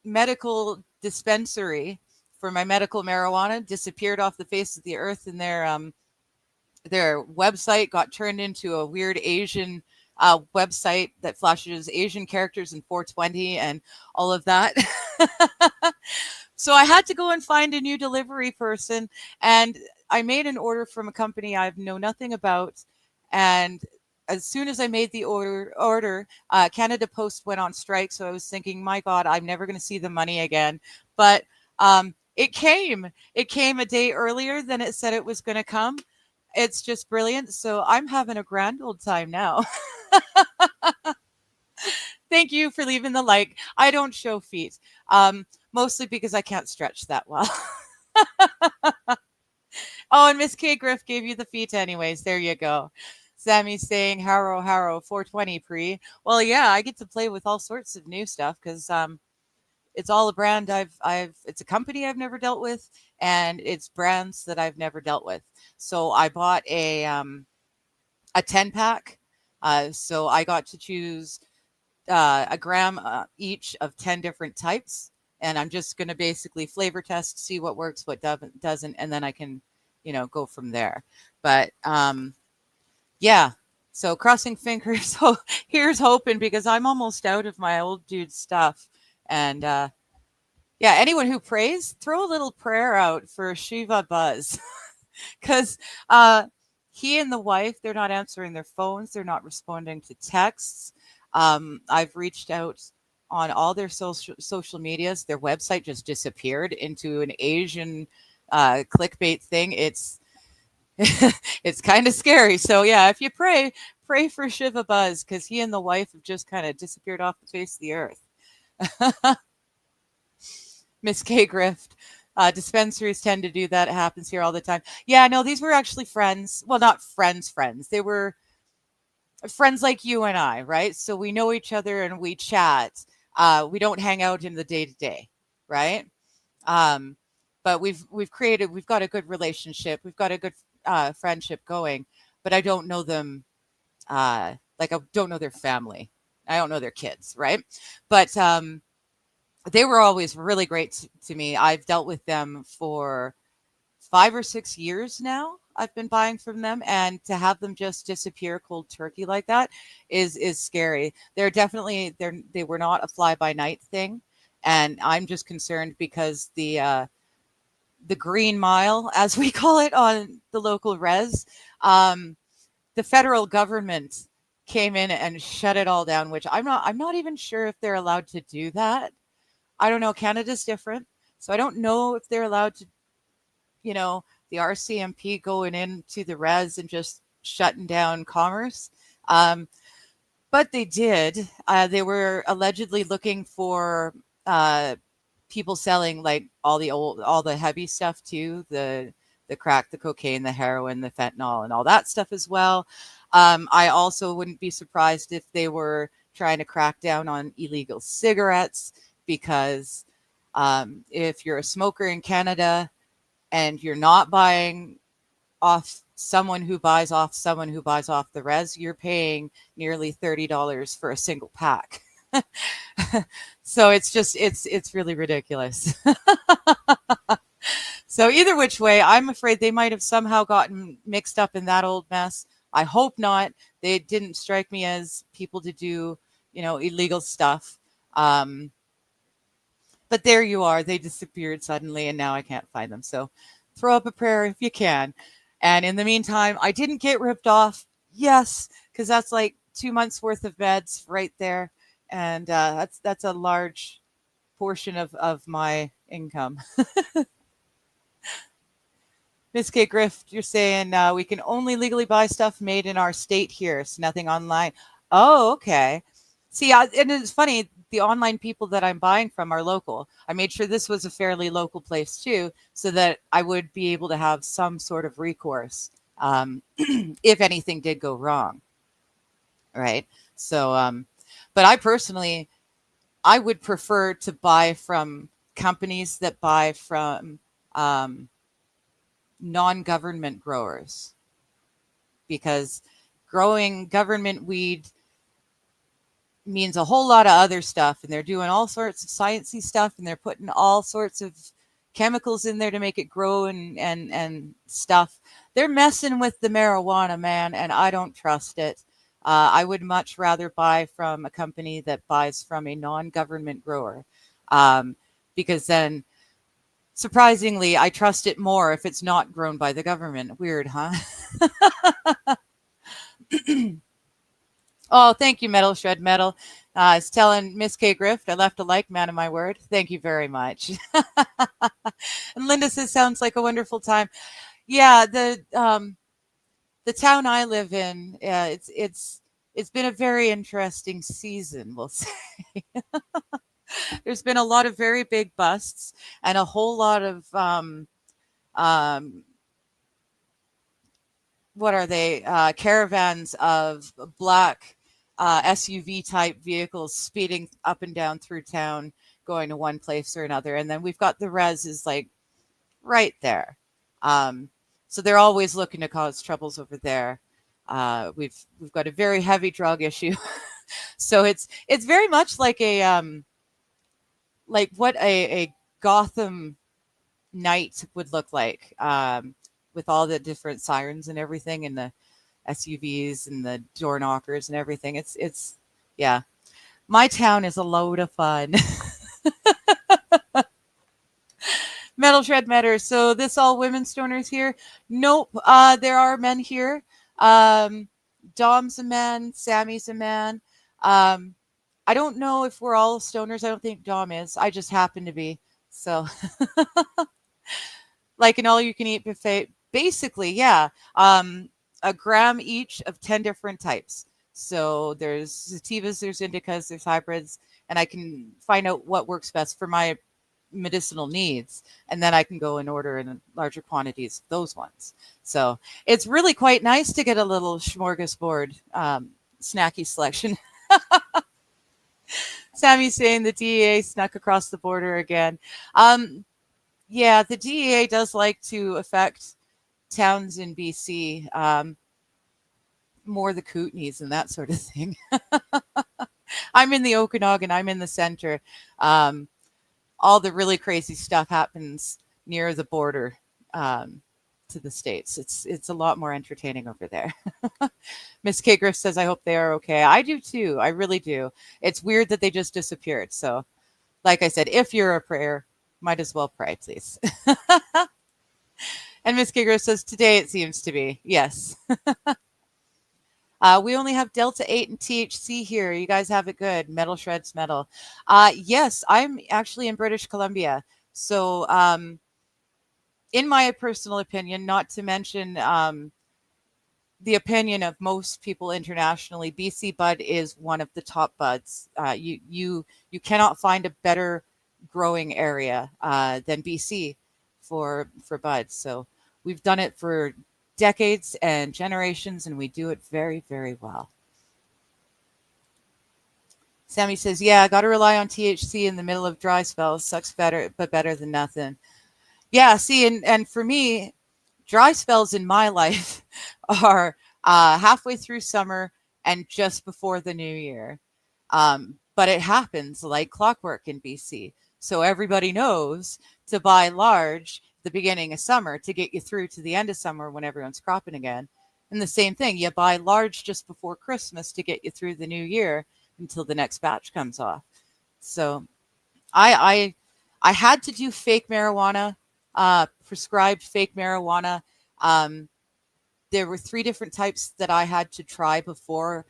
medical dispensary for my medical marijuana disappeared off the face of the earth, and their website got turned into a weird Asian website that flashes Asian characters in 420 and all of that. So I had to go and find a new delivery person, and I made an order from a company I know nothing about, and as soon as I made the order, Canada Post went on strike. So I was thinking, my God, I'm never going to see the money again. But it came. It came a day earlier than it said it was going to come. It's just brilliant. So I'm having a grand old time now. Thank you for leaving the like. I don't show feet, mostly because I can't stretch that well. Oh, and Miss K Griff gave you the feet anyways. There you go. Sammy's saying Harrow Harrow 420 pre. Well, yeah, I get to play with all sorts of new stuff because it's all a brand it's a company I've never dealt with, and it's brands that I've never dealt with. So I bought a 10 pack. So I got to choose a gram each of 10 different types. And I'm just going to basically flavor test, see what works, what doesn't, and then I can, go from there. But yeah, so crossing fingers. So here's hoping, because I'm almost out of my old dude stuff. And yeah, anyone who prays, throw a little prayer out for Shiva Buzz, because he and the wife, they're not answering their phones, they're not responding to texts. I've reached out on all their social medias. Their website just disappeared into an Asian clickbait thing. It's it's kind of scary. So yeah, if you pray for Shiva Buzz, because he and the wife have just kind of disappeared off the face of the earth. Miss K Grift. Dispensaries tend to do that. It happens here all the time. Yeah, no, these were actually friends. Well, not friends. They were friends like you and I, right? So we know each other and we chat. We don't hang out in the day to day, right? But we've got a good relationship. We've got a good friendship going. But I don't know them. Like I don't know their family. I don't know their kids, right? But they were always really great to me. I've dealt with them for 5 or 6 years now. I've been buying from them, and to have them just disappear cold turkey like that is scary. They were not a fly by night thing, and I'm just concerned because the green mile, as we call it on the local res, the federal government came in and shut it all down, which I'm not even sure if they're allowed to do that. I don't know. Canada's different. So I don't know if they're allowed to, the RCMP going into the res and just shutting down commerce. But they did. They were allegedly looking for people selling like all the heavy stuff too, the crack, the cocaine, the heroin, the fentanyl, and all that stuff as well. I also wouldn't be surprised if they were trying to crack down on illegal cigarettes, because if you're a smoker in Canada and you're not buying off someone who buys off the res, you're paying nearly $30 for a single pack. So it's really ridiculous. So either which way, I'm afraid they might have somehow gotten mixed up in that old mess. I hope not. They didn't strike me as people to do, illegal stuff. But there you are. They disappeared suddenly, and now I can't find them. So throw up a prayer if you can. And in the meantime, I didn't get ripped off. Yes, because that's like 2 months worth of meds right there. And that's a large portion of my income. Miss K. Griff, you're saying we can only legally buy stuff made in our state here, so nothing online. Oh, okay. See, and it's funny, the online people that I'm buying from are local. I made sure this was a fairly local place too, so that I would be able to have some sort of recourse if anything did go wrong. Right. So, but I would prefer to buy from companies that buy from non-government growers, because growing government weed means a whole lot of other stuff, and they're doing all sorts of sciencey stuff, and they're putting all sorts of chemicals in there to make it grow and stuff. They're messing with the marijuana, man, and I don't trust it. I would much rather buy from a company that buys from a non-government grower, because then, surprisingly, I trust it more if it's not grown by the government. Weird, huh? Oh, thank you, Metal Shred Metal. I was telling Miss K Grift, I left a like, man of my word. Thank you very much. And Linda says, sounds like a wonderful time. Yeah, the town I live in, it's been a very interesting season, we'll say. There's been a lot of very big busts and a whole lot of um, what are they? Caravans of black SUV type vehicles speeding up and down through town, going to one place or another. And then we've got the res is like right there. Um, so they're always looking to cause troubles over there. We've got a very heavy drug issue, so it's very much like a like what a Gotham night would look like, with all the different sirens and everything, and the SUVs and the door knockers and everything. It's yeah. My town is a load of fun. Metal Shred Matter. So this all women stoners here? Nope. There are men here. Um, Dom's a man. Sammy's a man. Um, I don't know if we're all stoners. I don't think Dom is. I just happen to be. So like an all you can eat buffet. Basically, yeah. A gram each of 10 different types. So there's sativas, there's indicas, there's hybrids, and I can find out what works best for my medicinal needs. And then I can go and order in larger quantities of those ones. So it's really quite nice to get a little smorgasbord snacky selection. Sammy's saying the DEA snuck across the border again. Yeah, the DEA does like to affect towns in BC, more the Kootenays and that sort of thing. I'm in the Okanagan, I'm in the center. All the really crazy stuff happens near the border, to the States. It's a lot more entertaining over there. Miss K. Griff says, I hope they are okay. I do too. I really do. It's weird that they just disappeared. So, like I said, if you're a prayer, might as well pray, please. And Miss K. Griff says, today it seems to be. Yes. We only have Delta 8 and THC here. You guys have it good. Metal shreds metal. Yes, I'm actually in British Columbia. So, in my personal opinion, not to mention the opinion of most people internationally, BC bud is one of the top buds. You cannot find a better growing area than BC for buds. So we've done it for decades and generations, and we do it very, very well. Sammy says, "Yeah, got to rely on THC in the middle of dry spells. Sucks better, but better than nothing." Yeah, see, and for me, dry spells in my life are halfway through summer and just before the new year. But it happens like clockwork in BC. So everybody knows to buy large the beginning of summer to get you through to the end of summer when everyone's cropping again. And the same thing, you buy large just before Christmas to get you through the new year until the next batch comes off. So I I had to do fake marijuana, prescribed fake marijuana. Um, there were three different types that I had to try before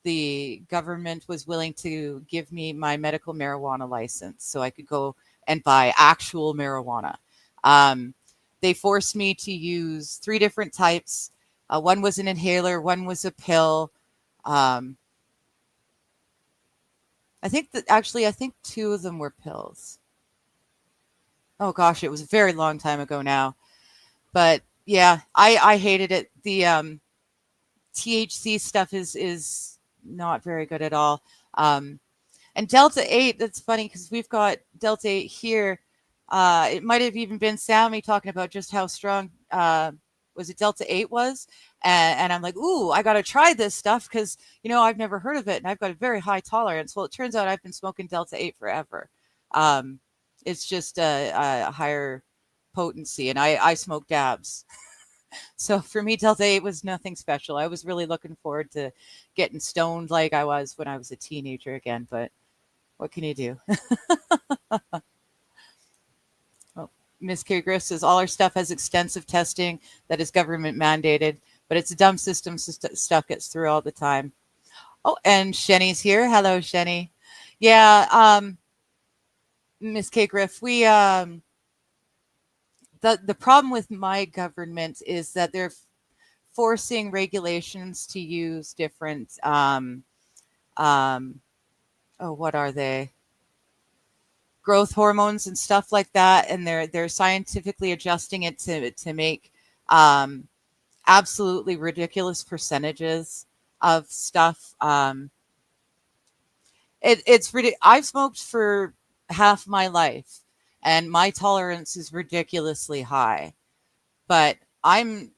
the government was willing to give me my medical marijuana license so I could go and buy actual marijuana. Um, they forced me to use three different types. One was an inhaler, one was a pill. Um, I think two of them were pills. Oh gosh, it was a very long time ago now. But yeah, I hated it. The THC stuff is not very good at all. Um, and Delta 8, that's funny because we've got Delta 8 here. It might have even been Sammy talking about just how strong was it Delta 8 was. And I'm like, ooh, I got to try this stuff because, I've never heard of it and I've got a very high tolerance. Well, it turns out I've been smoking Delta 8 forever. Um, it's just a higher potency, and I smoke dabs. So for me, Delta 8 was nothing special. I was really looking forward to getting stoned like I was when I was a teenager again, but what can you do? Oh, Miss K. Griff says all our stuff has extensive testing that is government mandated, but it's a dumb system. Stuff gets through all the time. Oh, and Shenny's here. Hello, Shenny. Yeah, Miss K Griff, we the problem with my government is that they're forcing regulations to use different um oh, what are they? Growth hormones and stuff like that, and they're scientifically adjusting it to make um absolutely ridiculous percentages of stuff. It's I've smoked for half my life, and my tolerance is ridiculously high. But I'm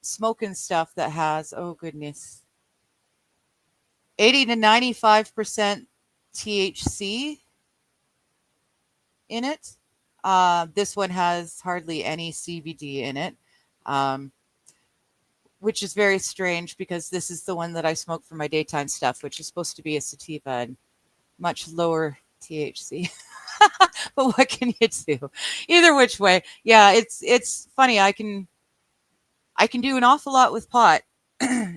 smoking stuff that has, oh goodness, 80 to 95% THC in it. This one has hardly any CBD in it, um, which is very strange because this is the one that I smoke for my daytime stuff, which is supposed to be a sativa and much lower THC. But what can you do? Either which way, yeah, it's funny. I can do an awful lot with pot.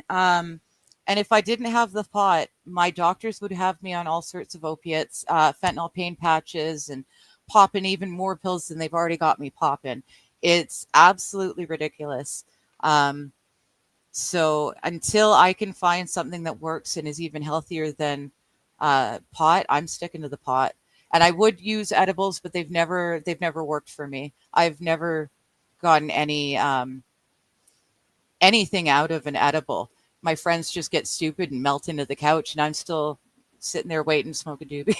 um, and if I didn't have the pot, my doctors would have me on all sorts of opiates, fentanyl pain patches, and popping even more pills than they've already got me popping. It's absolutely ridiculous. Um, so until I can find something that works and is even healthier than pot, I'm sticking to the pot. And I would use edibles, but they've never worked for me. I've never gotten anything out of an edible. My friends just get stupid and melt into the couch, and I'm still sitting there waiting to smoke a doobie.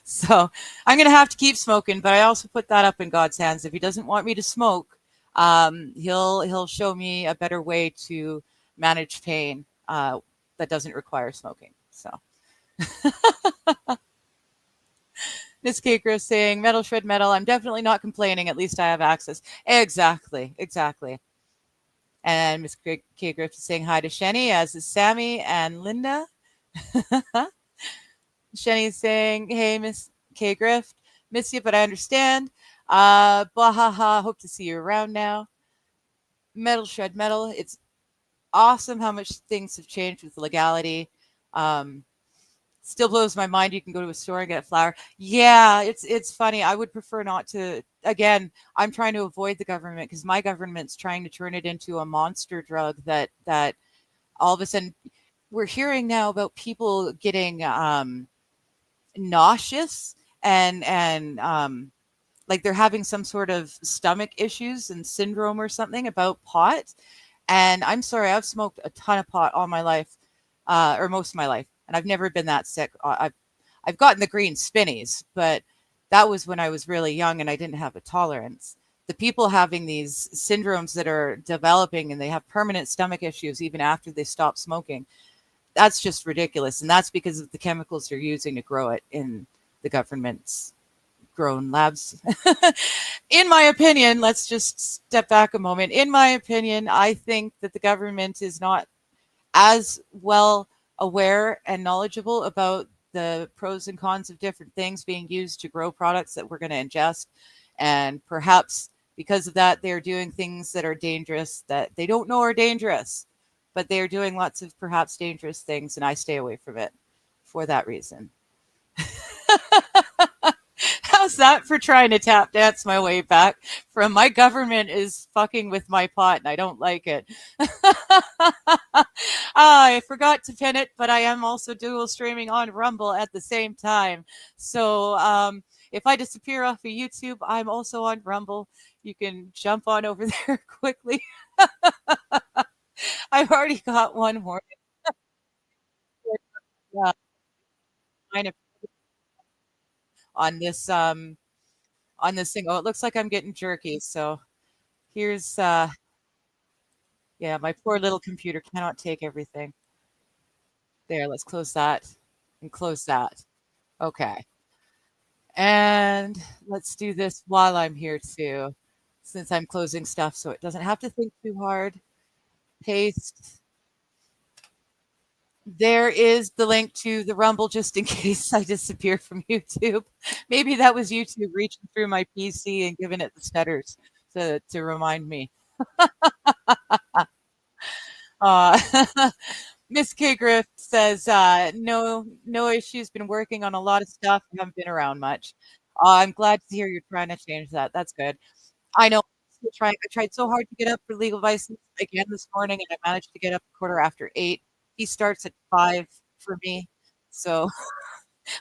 So I'm gonna have to keep smoking, but I also put that up in God's hands. If He doesn't want me to smoke, He'll show me a better way to manage pain that doesn't require smoking. So Miss Caker is saying, "Metal shred metal. I'm definitely not complaining. At least I have access." Exactly, exactly. And Miss K. Griff is saying hi to Shenny, as is Sammy and Linda. Shenny is saying, "Hey, Miss K. Griff, miss you, but I understand. Bahaha, hope to see you around now." Metal shred metal. It's awesome how much things have changed with legality. Um, Still blows my mind. You can go to a store and get a flower. Yeah, it's funny. I would prefer not to. Again, I'm trying to avoid the government because my government's trying to turn it into a monster drug that all of a sudden we're hearing now about people getting nauseous and like they're having some sort of stomach issues and syndrome or something about pot. And I'm sorry, I've smoked a ton of pot all my life, or most of my life, and I've never been that sick. I've gotten the green spinnies, but that was when I was really young and I didn't have a tolerance. The people having these syndromes that are developing and they have permanent stomach issues even after they stop smoking, that's just ridiculous. And that's because of the chemicals they're using to grow it in the government's grown labs. In my opinion, let's just step back a moment. In my opinion, I think that the government is not as well aware and knowledgeable about the pros and cons of different things being used to grow products that we're going to ingest. And perhaps because of that, they're doing things that are dangerous that they don't know are dangerous, but they are doing lots of perhaps dangerous things. And I stay away from it for that reason. How's that for trying to tap dance my way back from my government is fucking with my pot and I don't like it? I forgot to pin it, but I am also dual streaming on Rumble at the same time. So if I disappear off of YouTube, I'm also on Rumble. You can jump on over there quickly. I've already got one more. Uh, kind of on this thing. Oh, it looks like I'm getting jerky. So here's yeah, my poor little computer cannot take everything. There, let's close that and close that. Okay. And let's do this while I'm here too, since I'm closing stuff so it doesn't have to think too hard. Paste. There is the link to the Rumble just in case I disappear from YouTube. Maybe that was YouTube reaching through my PC and giving it the stutters to remind me. Uh, Miss K Grift says, no, no issues. Been working on a lot of stuff. Haven't been around much. I'm glad to hear you're trying to change that. That's good. I know. I'm still trying. I tried so hard to get up for legal license again this morning, and I managed to get up a quarter after 8. He starts at 5 for me, so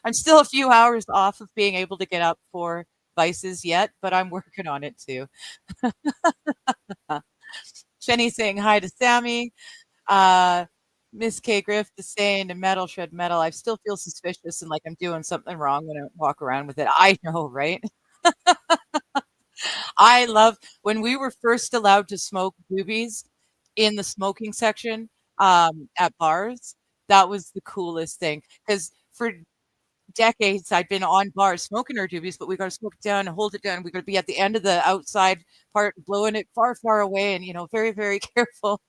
I'm still a few hours off of being able to get up for vices yet, but I'm working on it too. Jenny saying hi to Sammy. Uh, Miss K Griff is saying to metal shred metal. I still feel suspicious and like I'm doing something wrong when I walk around with it. I know, right? I love when we were first allowed to smoke boobies in the smoking section at bars. That was the coolest thing because for decades I'd been on bars smoking our doobies, but we got to smoke it down and hold it down. We got to be at the end of the outside part, blowing it far, far away, and very, very careful.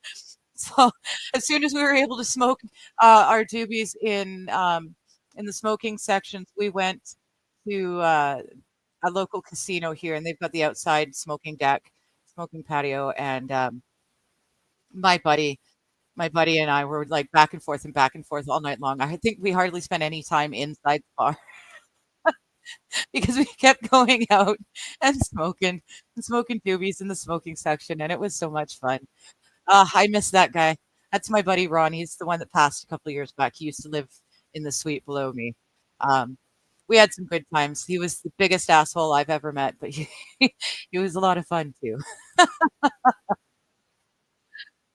So as soon as we were able to smoke our doobies in the smoking sections, we went to a local casino here, and they've got the outside smoking deck, smoking patio, and my buddy, my buddy and I were like back and forth all night long. I think we hardly spent any time inside the bar because we kept going out and smoking doobies in the smoking section, and it was so much fun. I miss that guy. That's my buddy Ron. He's the one that passed a couple of years back. He used to live in the suite below me. Um, we had some good times. He was the biggest asshole I've ever met, but he was a lot of fun too.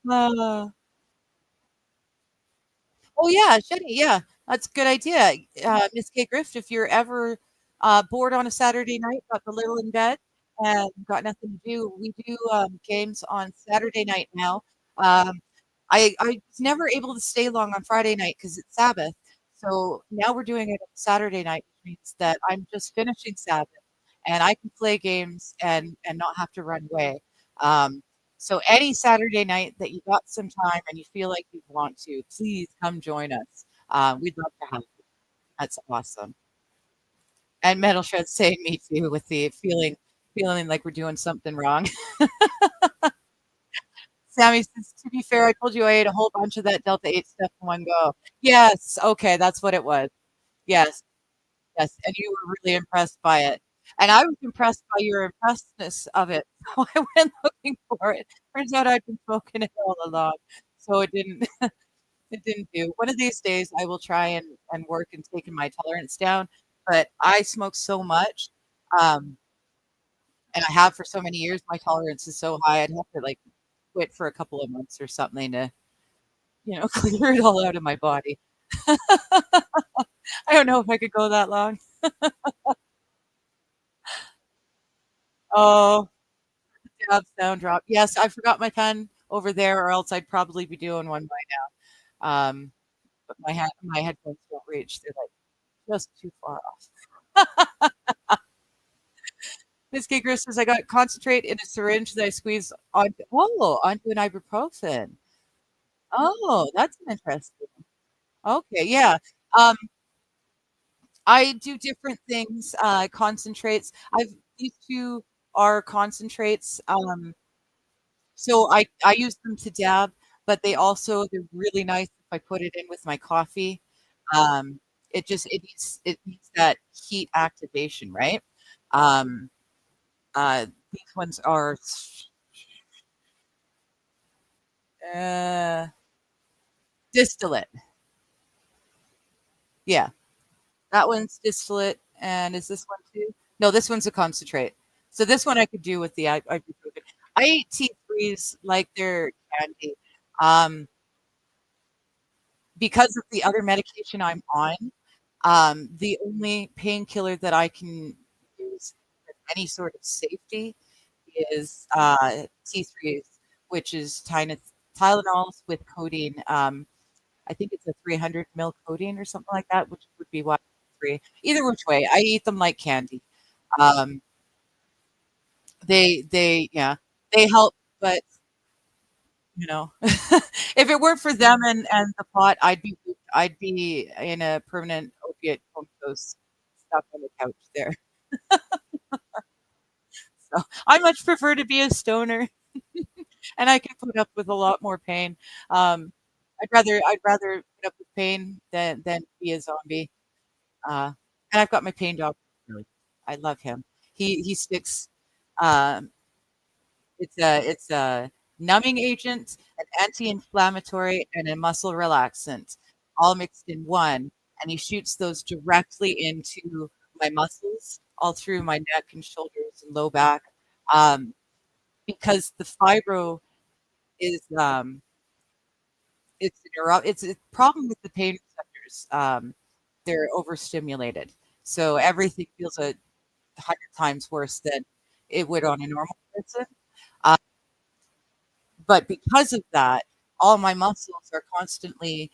Uh, oh yeah, Jenny, yeah, that's a good idea. Miss K Grift, if you're ever bored on a Saturday night, got the little in bed, and got nothing to do, we do games on Saturday night now. Um, I was never able to stay long on Friday night because it's Sabbath. So now we're doing it on Saturday night, which means that I'm just finishing Sabbath and I can play games and not have to run away. Um, so any Saturday night that you got some time and you feel like you want to, please come join us. We'd love to have you. That's awesome. And Metal Shred's saying me too with the feeling like we're doing something wrong. Sammy says, to be fair, I told you I ate a whole bunch of that Delta 8 stuff in one go. Yes, okay, that's what it was. Yes, yes, and you were really impressed by it. And I was impressed by your impressedness of it. So I went looking for it. Turns out I'd been smoking it all along. So it didn't it didn't do. One of these days I will try and work and taking my tolerance down. But I smoke so much, um, and I have for so many years, my tolerance is so high I'd have to like quit for a couple of months or something to clear it all out of my body. I don't know if I could go that long. Oh, dab sound drop. Yes, I forgot my pen over there, or else I'd probably be doing one by now. But my headphones don't reach. They're like just too far off. Miss Giger says I got concentrate in a syringe that I squeeze onto an ibuprofen. Oh, that's interesting. Okay, yeah. Um, I do different things, concentrates. These 2 are concentrates, so I use them to dab, but they're really nice if I put it in with my coffee. It needs that heat activation, right? Um, these ones are distillate. Yeah. That one's distillate, and is this one too? No, this one's a concentrate. So this one I could do with the ibuprofen. I eat T3s like they're candy. Um, because of the other medication I'm on, the only painkiller that I can use with any sort of safety is T3s, which is Tylenols with codeine. I think it's a 300 mil codeine or something like that, which would be why 3. Either which way, I eat them like candy. Um, yeah, they help, but if it weren't for them and the pot, I'd be in a permanent opiate comatose, stuck on the couch there. So I much prefer to be a stoner. and I can put up with a lot more pain. I'd rather put up with pain than be a zombie. Uh, and I've got my pain dog. Really, I love him. He sticks. Um, it's a numbing agent, an anti-inflammatory, and a muscle relaxant, all mixed in one. And he shoots those directly into my muscles, all through my neck and shoulders and low back. Um, because the fibro is it's a problem with the pain receptors. They're overstimulated, so everything feels 100 times worse than it would on a normal person. Uh, but because of that, all my muscles are constantly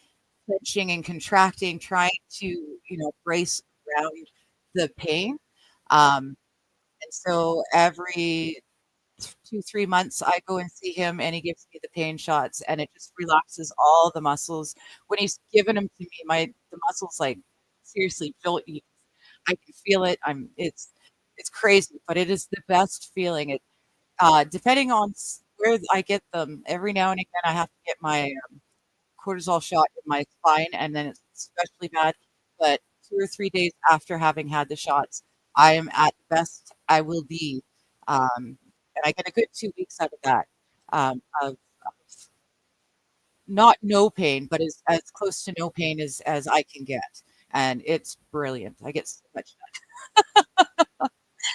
clenching and contracting, trying to, brace around the pain. Um, and so every 2, 3 months, I go and see him, and he gives me the pain shots, and it just relaxes all the muscles. When he's given them to me, the muscles like seriously jolt you. I can feel it. It's crazy, but it is the best feeling. Depending on where I get them, every now and again, I have to get my cortisol shot in my spine, and then it's especially bad. But 2 or 3 days after having had the shots, I am at the best I will be, and I get a good 2 weeks out of that, of not no pain, but as close to no pain as I can get, and it's brilliant. I get so much done,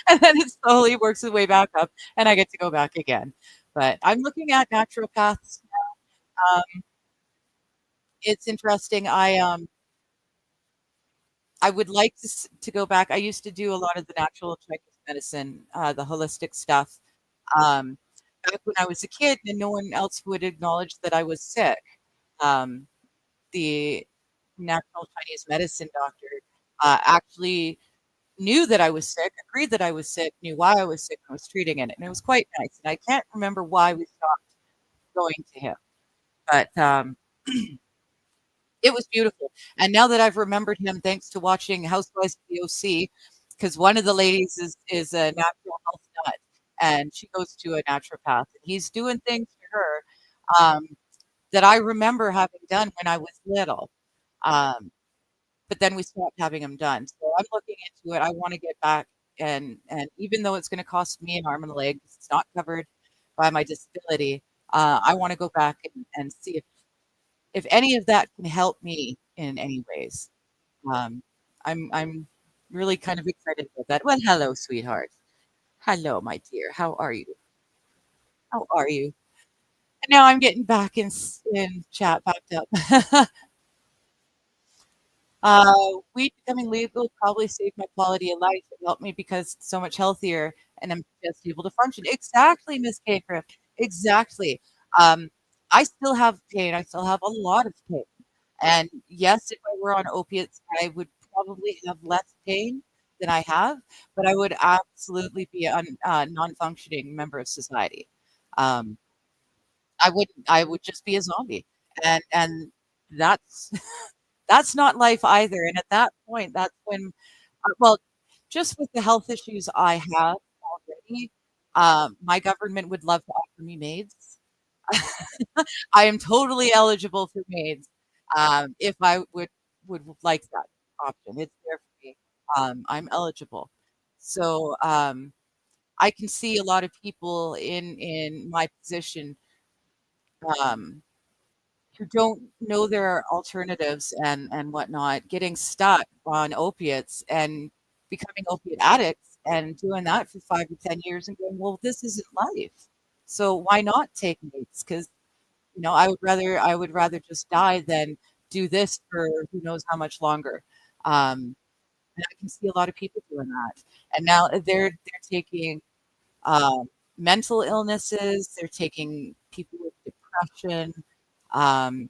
and then it slowly works its way back up, and I get to go back again. But I'm looking at naturopaths. Um, it's interesting. I would like to go back. I used to do a lot of the natural Chinese medicine, the holistic stuff, um, back when I was a kid, and no one else would acknowledge that I was sick. Um, the natural Chinese medicine doctor actually knew that I was sick, agreed that I was sick, knew why I was sick, and was treating it. And it was quite nice. And I can't remember why we stopped going to him, but it was beautiful. And now that I've remembered him, thanks to watching Housewives of the OC, because one of the ladies is a natural health nut, and she goes to a naturopath, and he's doing things to her that I remember having done when I was little. Um, but then we stopped having them done. So I'm looking into it. I want to get back, and even though it's going to cost me an arm and a leg, 'cause it's not covered by my disability, I want to go back and see if any of that can help me in any ways. Um, I'm really kind of excited about that. Well, hello, sweetheart. Hello, my dear. How are you? How are you? And now I'm getting back in chat backed up. Weed becoming legal probably saved my quality of life. It helped me because it's so much healthier and I'm just able to function. Exactly, Miss Caker. Exactly. Um, I still have pain. I still have a lot of pain. And yes, if I were on opiates, I would probably have less pain than I have, but I would absolutely be a non-functioning member of society. Um, I would just be a zombie, and that's that's not life either. And at that point, that's when, well, just with the health issues I have already, my government would love to offer me maids. I am totally eligible for maids, if I would like that option. It's there for me. I'm eligible. So, I can see a lot of people in my position, um, who don't know there are alternatives and whatnot, getting stuck on opiates and becoming opiate addicts and doing that for 5 to 10 years and going, "Well, this isn't life. So why not take meds?" 'Cause I would rather just die than do this for who knows how much longer. And I can see a lot of people doing that. And now they're taking mental illnesses, they're taking people with depression. Um,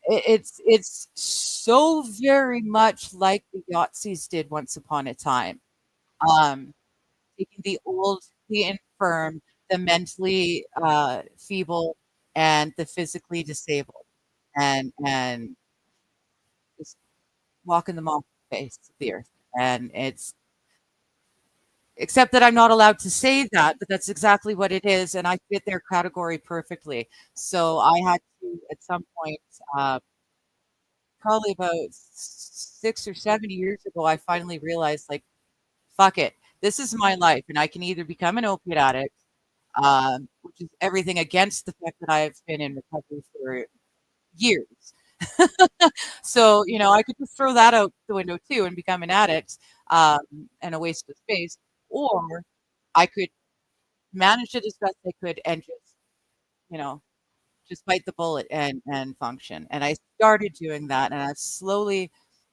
it's so very much like the Yahtzees did once upon a time. Um, Taking the old, the infirm, the mentally feeble, and the physically disabled, and just walking them off the face of the earth. And it's except that I'm not allowed to say that, but that's exactly what it is, and I fit their category perfectly. So I had to, at some point, uh, probably about 6 or 7 years ago, I finally realized, like, fuck it. This is my life, and I can either become an opiate addict, which is everything against the fact that I've been in recovery for years. So, I could just throw that out the window too and become an addict, um, and a waste of space, or I could manage it as best I could and you know, just bite the bullet and function. And I started doing that, and I've slowly,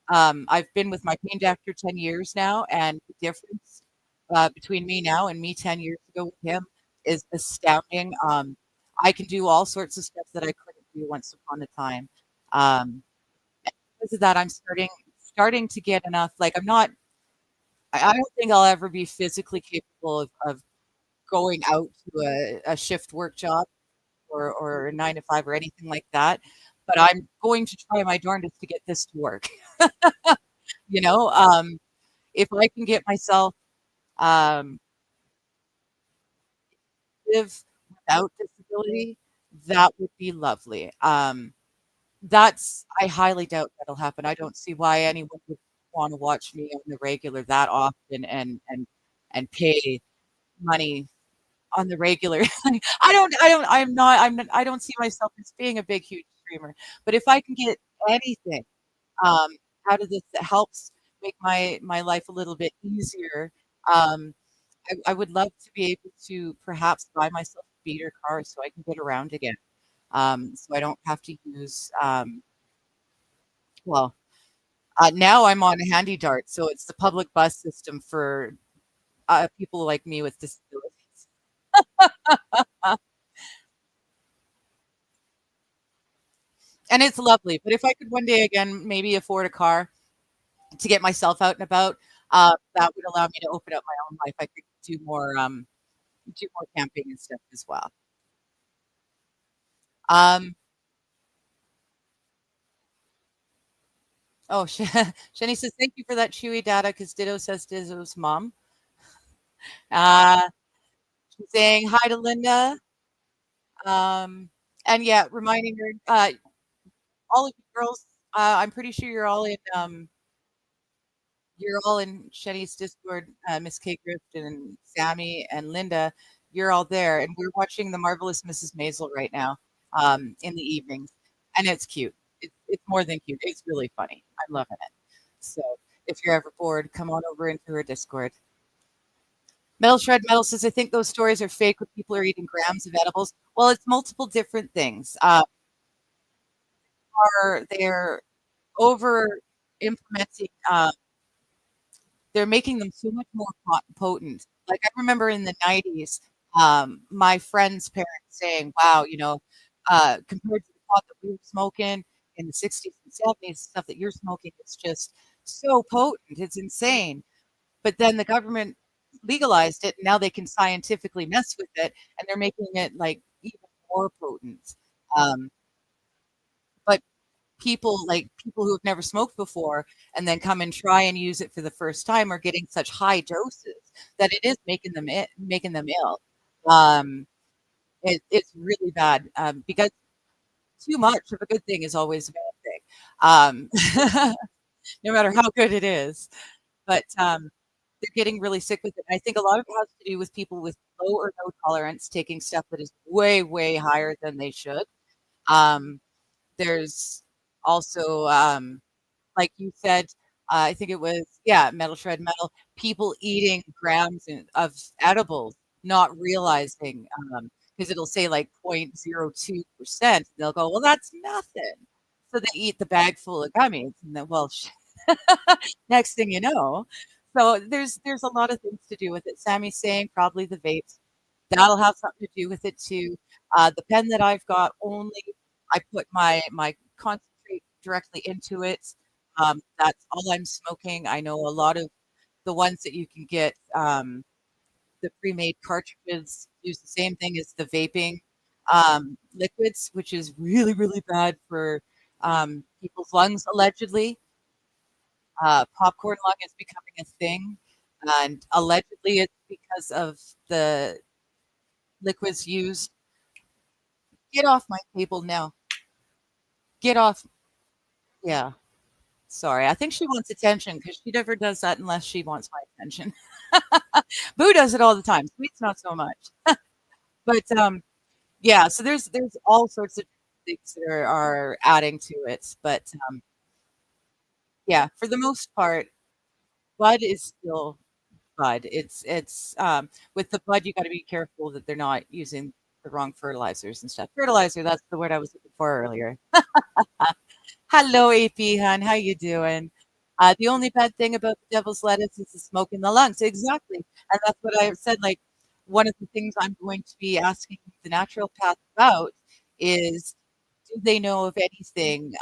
I've been with my pain doctor 10 years now, and the difference between me now and me 10 years ago with him is astounding. I can do all sorts of stuff that I couldn't do once upon a time. Um, because of that, I'm starting to get enough. Like, I don't think I'll ever be physically capable of going out to a shift work job or a 9 to 5 or anything like that, but I'm going to try my darndest to get this to work. You know, um, if I can get myself, um, live without disability, that would be lovely. That's I highly doubt that'll happen. I don't see why anyone would wanna watch me on the regular that often and pay money on the regular. I don't see myself as being a big, huge streamer, but if I can get anything, um, out of this that helps make my life a little bit easier, um, I would love to be able to perhaps buy myself a beater car so I can get around again, so I don't have to use, well, now I'm on a Handy Dart, so it's the public bus system for, people like me with disabilities. And it's lovely, but if I could one day again maybe afford a car to get myself out and about, that would allow me to open up my own life. I could do more camping and stuff as well. Um, oh, Shani says, "Thank you for that Chewy data," because Ditto says Dizzo's mom. Uh, she's saying hi to Linda. Um, and yeah, reminding her, all of you girls, I'm pretty sure you're all in Shenny's Discord, Miss K Grift and Sammy and Linda. You're all there, and we're watching The Marvelous Mrs. Maisel right now, in the evenings, and it's cute. It's more than cute. It's really funny. I'm loving it. So if you're ever bored, come on over into her Discord. Metal Shred Metal says, I think those stories are fake when people are eating grams of edibles. Well, it's multiple different things. They're over implementing they're making them so much more potent. Like, I remember in the 90s, my friend's parents saying, "Wow, compared to the pot that we were smoking in the 60s and 70s, stuff that you're smoking is just so potent, it's insane." But then the government legalized it, and now they can scientifically mess with it, and they're making it, like, even more potent. Um, but people who have never smoked before and then come and try and use it for the first time are getting such high doses that it is making them ill. Um, it's really bad, because too much of a good thing is always a bad thing, no matter how good it is. But they're getting really sick with it. I think a lot of it has to do with people with low or no tolerance taking stuff that is way, way higher than they should. Um, there's also, like you said, I think it was, yeah, Metal Shred Metal, people eating grams of edibles, not realizing, because it'll say like 0.02%. They'll go, well, that's nothing. So they eat the bag full of gummies, and then, well, next thing you know. So there's a lot of things to do with it. Sammy's saying probably the vapes. That'll have something to do with it too. The pen that I've got only I put my concentrate directly into it. That's all I'm smoking. I know a lot of the ones that you can get, the pre-made cartridges use the same thing as the vaping liquids, which is really, really bad for people's lungs, allegedly. Popcorn lung is becoming a thing. and allegedly it's because of the liquids used. Get off my table now. Get off. Yeah. Sorry. I think she wants attention because she never does that unless she wants my attention. Boo does it all the time. Sweet's not so much. But yeah, so there's all sorts of things that are adding to it. But yeah, for the most part, bud is still bud. It's with the bud, you got to be careful that they're not using the wrong fertilizers and stuff. Fertilizer, that's the word I was looking for earlier. Hello, AP hun, how you doing? The only bad thing about the devil's lettuce is the smoke in the lungs. Exactly, and that's what I said. Like one of the things I'm going to be asking the naturopath about is, do they know of anything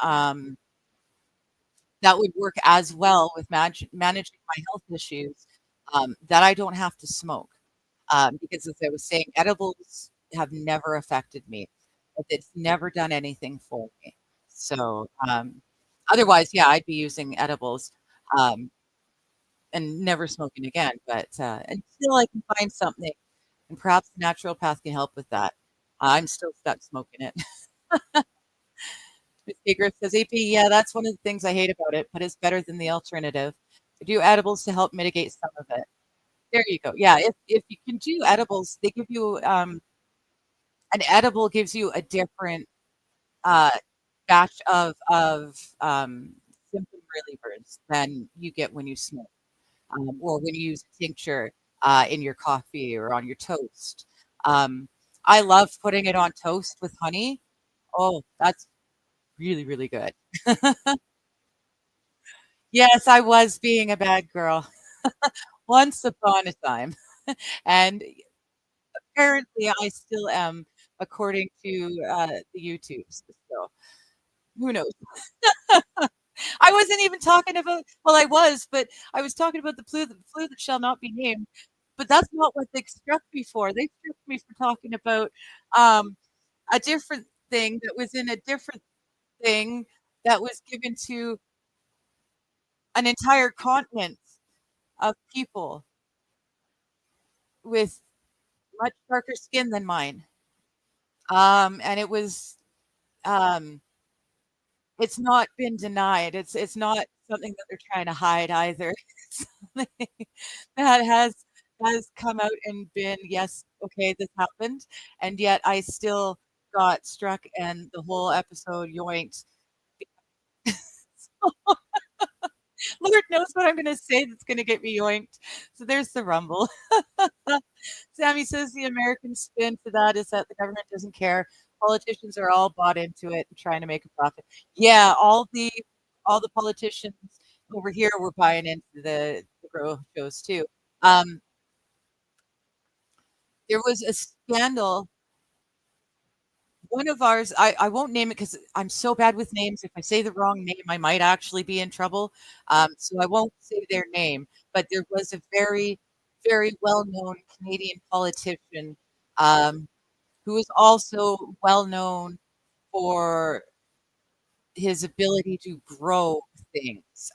that would work as well with managing my health issues that I don't have to smoke? Because as I was saying, edibles have never affected me. It's never done anything for me. So, otherwise, yeah, I'd be using edibles, um, and never smoking again. But until I can find something, and perhaps the naturopath can help with that, I'm still stuck smoking it. Miss Griff says, AP, yeah, that's one of the things I hate about it, but it's better than the alternative. I do edibles to help mitigate some of it. There you go. Yeah, if you can do edibles, they give you an edible gives you a different uh, batch of symptom relievers than you get when you smoke, or when you use a tincture in your coffee or on your toast. Um, I love putting it on toast with honey. Oh, that's really, really good. Yes, I was being a bad girl once upon a time, and apparently I still am, according to the YouTubes. So who knows? I wasn't even talking about, well, I was, but I was talking about the flu that shall not be named. But that's not what they struck me for. They struck me for talking about um, a different thing that was in a different thing that was given to an entire continent of people with much darker skin than mine. And it was um, it's not been denied. It's not something that they're trying to hide either. It's something that has come out and been, "Yes, okay, this happened," and yet I still got struck and the whole episode yoinked. Lord knows what I'm gonna say that's gonna get me yoinked. So there's the rumble. Sammy says the American spin to that is that the government doesn't care. Politicians are all bought into it and trying to make a profit. Yeah, all the politicians over here were buying into the grow shows too. Um, there was a scandal. One of ours, I won't name it because I'm so bad with names. If I say the wrong name, I might actually be in trouble. So I won't say their name. But there was a very, very well-known Canadian politician who is also well known for his ability to grow things.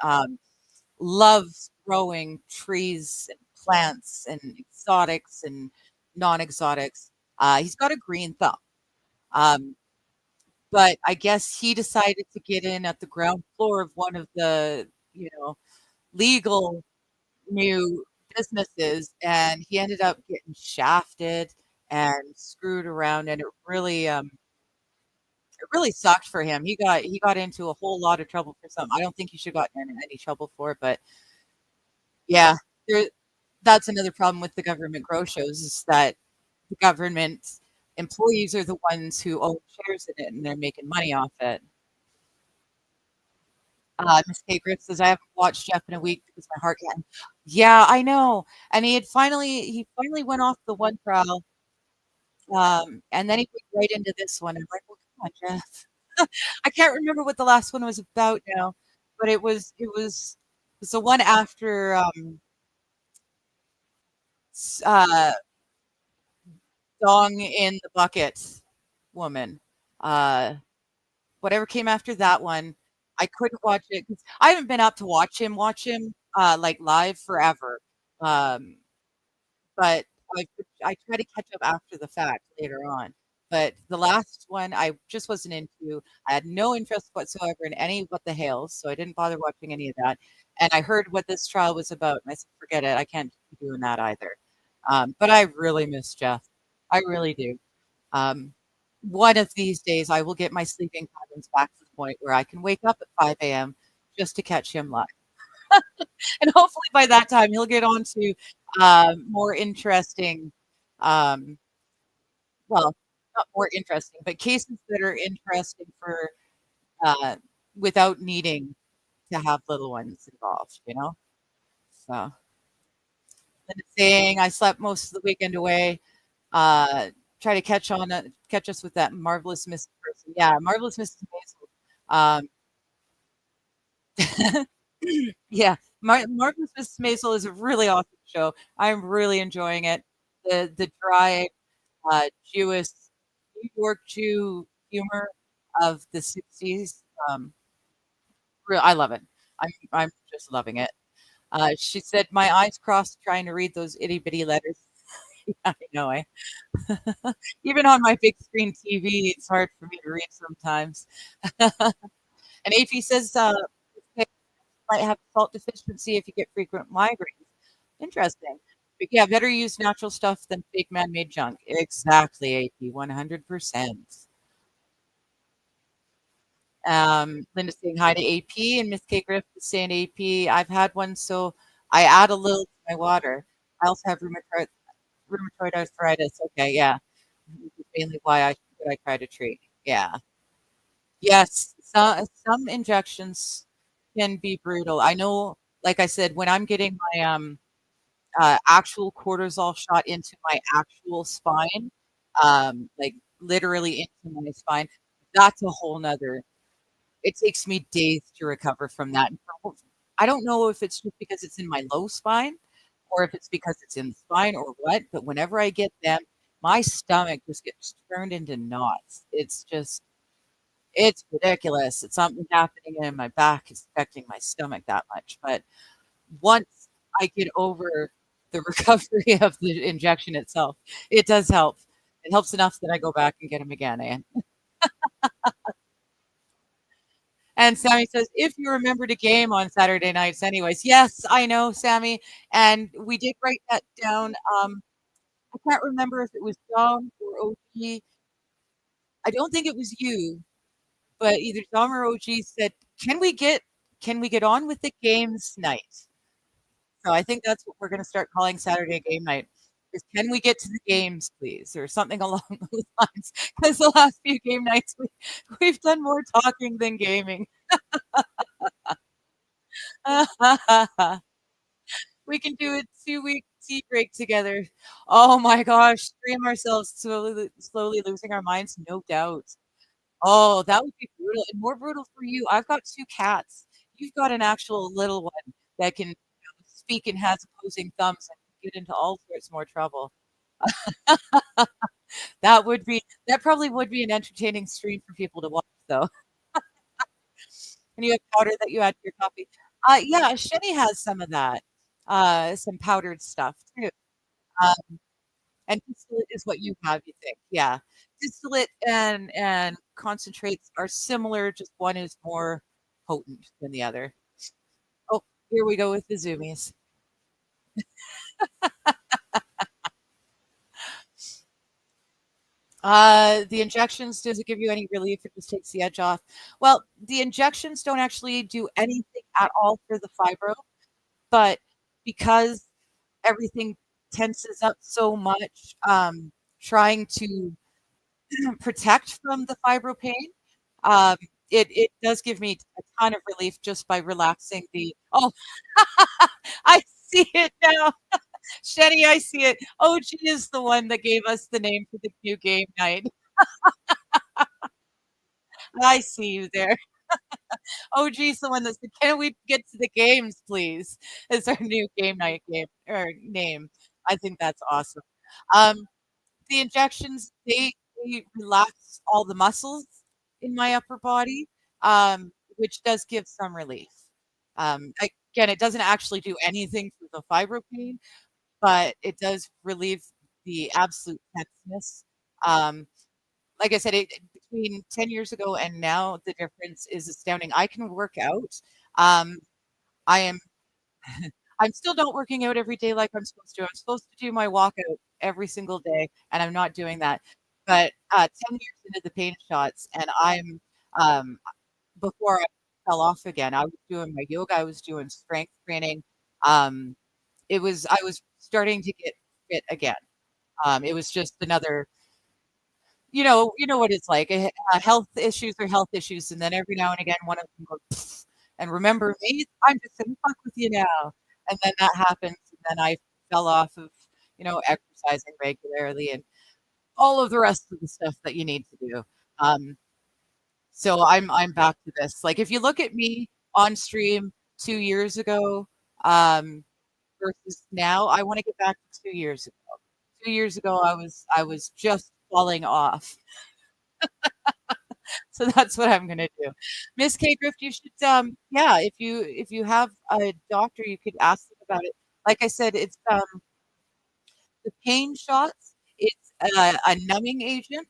Loves growing trees and plants and exotics and non-exotics. He's got a green thumb. Um, but I guess he decided to get in at the ground floor of one of the, legal new businesses, and he ended up getting shafted and screwed around, and it really sucked for him. He got into a whole lot of trouble for something. I don't think he should have gotten in any trouble for it, but yeah, there that's another problem with the government grow shows is that the government employees are the ones who own shares in it and they're making money off it. Miss Kay Griff says, I haven't watched Jeff in a week because my heart can't. Yeah, I know. And he finally went off the one trial, and then he went right into this one. I'm like, well, come on, Jeff. I can't remember what the last one was about now, but it was the one after Dong in the Bucket woman. Uh, whatever came after that one, I couldn't watch it 'cause I haven't been up to watch him like live forever. Um, but I I try to catch up after the fact later on. But the last one I just wasn't into. I had no interest whatsoever in any What the Hales, so I didn't bother watching any of that. And I heard what this trial was about, and I said, "Forget it. I can't be doing that either." But I really miss Jeff. I really do. Um, one of these days, I will get my sleeping patterns back to the point where I can wake up at 5 a.m. just to catch him live. And hopefully by that time, he'll get on to more interesting, um, well, not more interesting, but cases that are interesting for uh, without needing to have little ones involved, you know? So, and saying I slept most of the weekend away, try to catch us with that marvelous Mrs. Person. Yeah, marvelous Mrs. Maisel. Um, yeah, Marvelous Mrs. Maisel is a really awesome show. I'm really enjoying it. The dry Jewish New York Jew humor of the 60s. I love it. I'm just loving it. She said, "My eyes crossed trying to read those itty bitty letters." I know. Even on my big screen TV, it's hard for me to read sometimes. And AP says, "You might have salt deficiency if you get frequent migraines." Interesting. But yeah, better use natural stuff than fake man-made junk. Exactly, AP, 100%. Linda saying hi to AP, and Miss K Griff is saying AP. I've had one, so I add a little to my water. I also have rheumatoid arthritis. Okay, yeah. This is mainly why I try to treat. Yeah. Yes, some injections can be brutal. I know, like I said, when I'm getting my actual cortisol shot into my actual spine, like literally into my spine, that's a whole nother. It takes me days to recover from that. And I don't know if it's just because it's in my low spine or if it's because it's in the spine or what, but whenever I get them, my stomach just gets turned into knots. It's ridiculous. It's something happening in my back is affecting my stomach that much. But once I get over the recovery of the injection itself, it does help. It helps enough that I go back and get them again. And Sammy says, if you remember to game on Saturday nights, anyways. Yes, I know, Sammy. And we did write that down. I can't remember if it was Dom or OG. I don't think it was you, but either Dom or OG said, can we get on with the games night? So I think that's what we're going to start calling Saturday game night. Is can we get to the games, please, or something along those lines? Because the last few game nights we've done more talking than gaming. We can do a 2-week tea break together. Oh my gosh, stream ourselves slowly losing our minds, no doubt. Oh, that would be brutal, and more brutal for you. I've got 2 cats. You've got an actual little one that can, speak and has opposing thumbs and get into all sorts more trouble. That probably would be an entertaining stream for people to watch, though. And you have powder that you add to your coffee. Yeah, Shenny has some of that, some powdered stuff too. And distillate is what you have, you think? Yeah. Distillate and concentrates are similar, just one is more potent than the other. Oh, here we go with the zoomies. The injections, does it give you any relief? It just takes the edge off. Well, the injections don't actually do anything at all for the fibro, but because everything tenses up so much, trying to protect from the fibro pain, um, it does give me a ton of relief just by relaxing the oh, I see it now. Shetty, I see it. Oh, she is the one that gave us the name for the new game night. I see you there. Oh, geez, the one that said, "Can we get to the games, please?" Is our new game night game or name. I think that's awesome. Um, the injections, they relax all the muscles in my upper body, which does give some relief. Again, it doesn't actually do anything for the fibro pain, but it does relieve the absolute tenseness. Um, like I said, between 10 years ago and now, the difference is astounding. I can work out. Um, I am I'm still not working out every day like I'm supposed to. I'm supposed to do my walkout every single day, and I'm not doing that. But 10 years into the pain shots, and um, before I fell off again, I was doing my yoga, I was doing strength training. Um, I was starting to get fit again. It was just another, you know what it's like. Health issues are health issues, and then every now and again, one of them goes, "Pfft," and remember me, I'm just gonna fuck with you now. And then that happens, and then I fell off of, exercising regularly and all of the rest of the stuff that you need to do. Um, so I'm back to this. Like if you look at me on stream 2 years ago, um, versus now, I want to get back to 2 years ago. 2 years ago, I was just falling off. So that's what I'm gonna do. Miss K Grift, you should yeah, if you have a doctor, you could ask them about it. Like I said, it's the pain shots, it's a numbing agent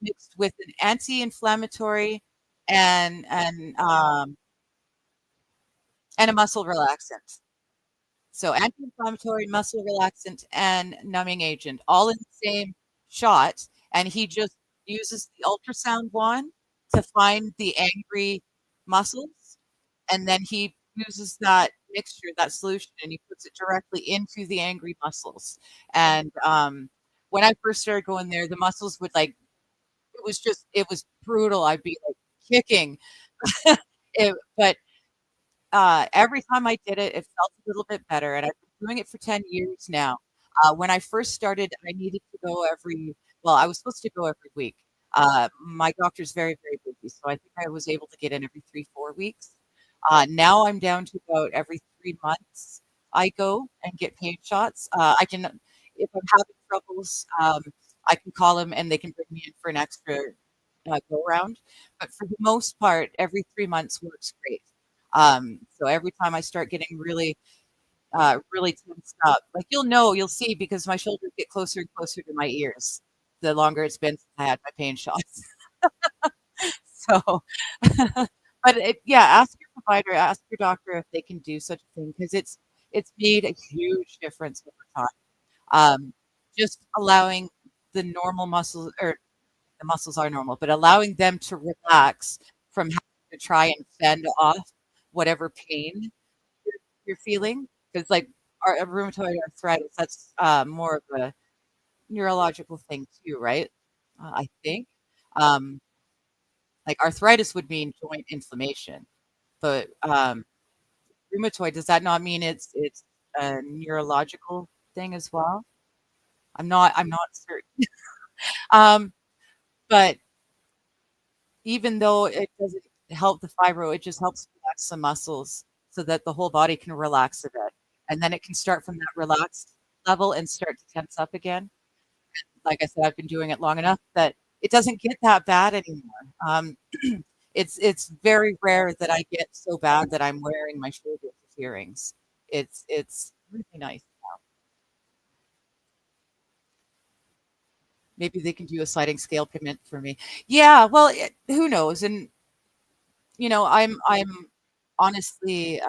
mixed with an anti-inflammatory and and um and a muscle relaxant. So anti-inflammatory, muscle relaxant, and numbing agent all in the same shot, and he just uses the ultrasound wand to find the angry muscles, and then he uses that mixture, that solution, and he puts it directly into the angry muscles. And when I first started going there, the muscles would like it was brutal. I'd be like kicking, but every time I did it, it felt a little bit better, and I've been doing it for 10 years now. When I first started, I needed to go I was supposed to go every week. My doctor's very, very busy, so I think I was able to get in every 3, 4 weeks. Now I'm down to about every 3 months I go and get pain shots. If I'm having troubles, I can call them and they can bring me in for an extra go round. But for the most part, every 3 months works great. So every time I start getting really tensed up, like you'll see because my shoulders get closer and closer to my ears the longer it's been since I had my pain shots. So, but yeah, ask your provider, ask your doctor if they can do such a thing because it's made a huge difference over time. Just allowing the normal muscles or the muscles are normal, but allowing them to relax from having to try and fend off whatever pain you're feeling. Because like rheumatoid arthritis, that's more of a neurological thing too, right? I think. Um, like arthritis would mean joint inflammation, but rheumatoid, does that not mean it's a neurological thing as well? I'm not certain. Um, but even though it doesn't help the fibro, it just helps relax the muscles so that the whole body can relax a bit. And then it can start from that relaxed level and start to tense up again. Like I said, I've been doing it long enough that it doesn't get that bad anymore. It's very rare that I get so bad that I'm wearing my shoulder earrings. It's really nice. Maybe they can do a sliding scale payment for me. Yeah, well, who knows? And I'm honestly,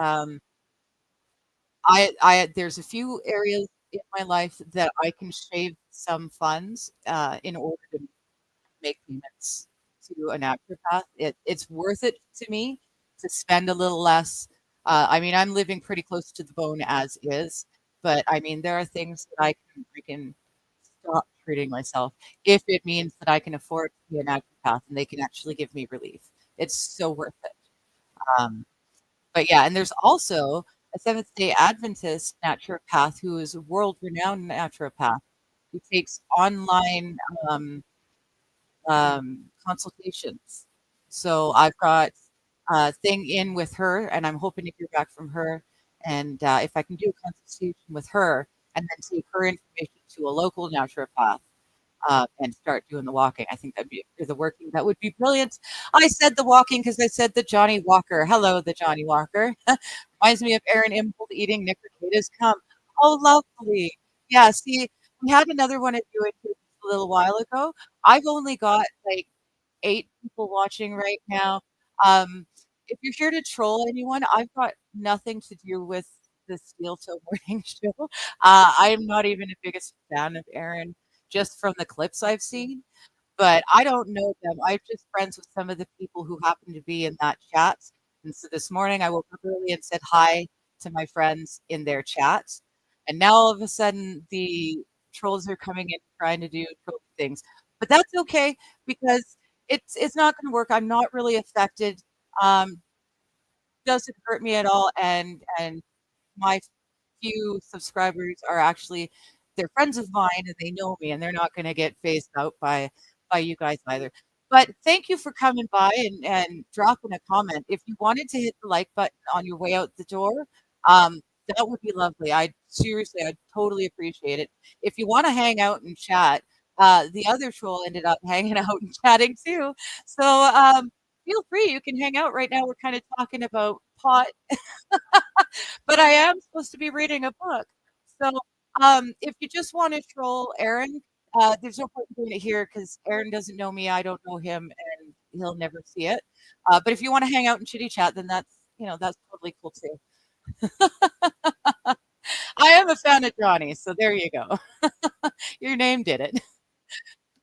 I there's a few areas in my life that I can shave some funds in order to make payments to a naturopath. It's worth it to me to spend a little less. I mean, I'm living pretty close to the bone as is, but I mean, there are things that I can stop treating myself if it means that I can afford to be a naturopath and they can actually give me relief. It's so worth it. Um, but yeah, and there's also a Seventh Day Adventist naturopath who is a world renowned naturopath who takes online consultations. So I've got a thing in with her, and I'm hoping to hear back from her. And if I can do a consultation with her and then take her information to a local naturopath and start doing the walking, I think that'd be or the working. That would be brilliant. I said the walking because I said the Johnny Walker. Hello, the Johnny Walker. Reminds me of Aaron Imbold eating Nickercata's cum. Oh, lovely. Yeah, see, we had another one of you in here just a little while ago. I've only got like 8 people watching right now. Um, if you're here to troll anyone, I've got nothing to do with the Steel Toe Morning Show. I am not even the biggest fan of Aaron, just from the clips I've seen, but I don't know them. I'm just friends with some of the people who happen to be in that chat. And so this morning I woke up early and said hi to my friends in their chat. And now all of a sudden the trolls are coming in trying to do troll things. But that's okay because it's not going to work. I'm not really affected. Um, doesn't hurt me at all. And my few subscribers are actually they're friends of mine and they know me and they're not going to get phased out by you guys either. But thank you for coming by and dropping a comment. If you wanted to hit the like button on your way out the door, that would be lovely. I'd totally appreciate it. If you want to hang out and chat, the other troll ended up hanging out and chatting too. So feel free. You can hang out right now. We're kind of talking about pot, but I am supposed to be reading a book. So, if you just want to troll Aaron, there's no point in doing it here because Aaron doesn't know me. I don't know him, and he'll never see it. But if you want to hang out and chitty chat, then that's totally cool too. I am a fan of Johnny, so there you go. Your name did it.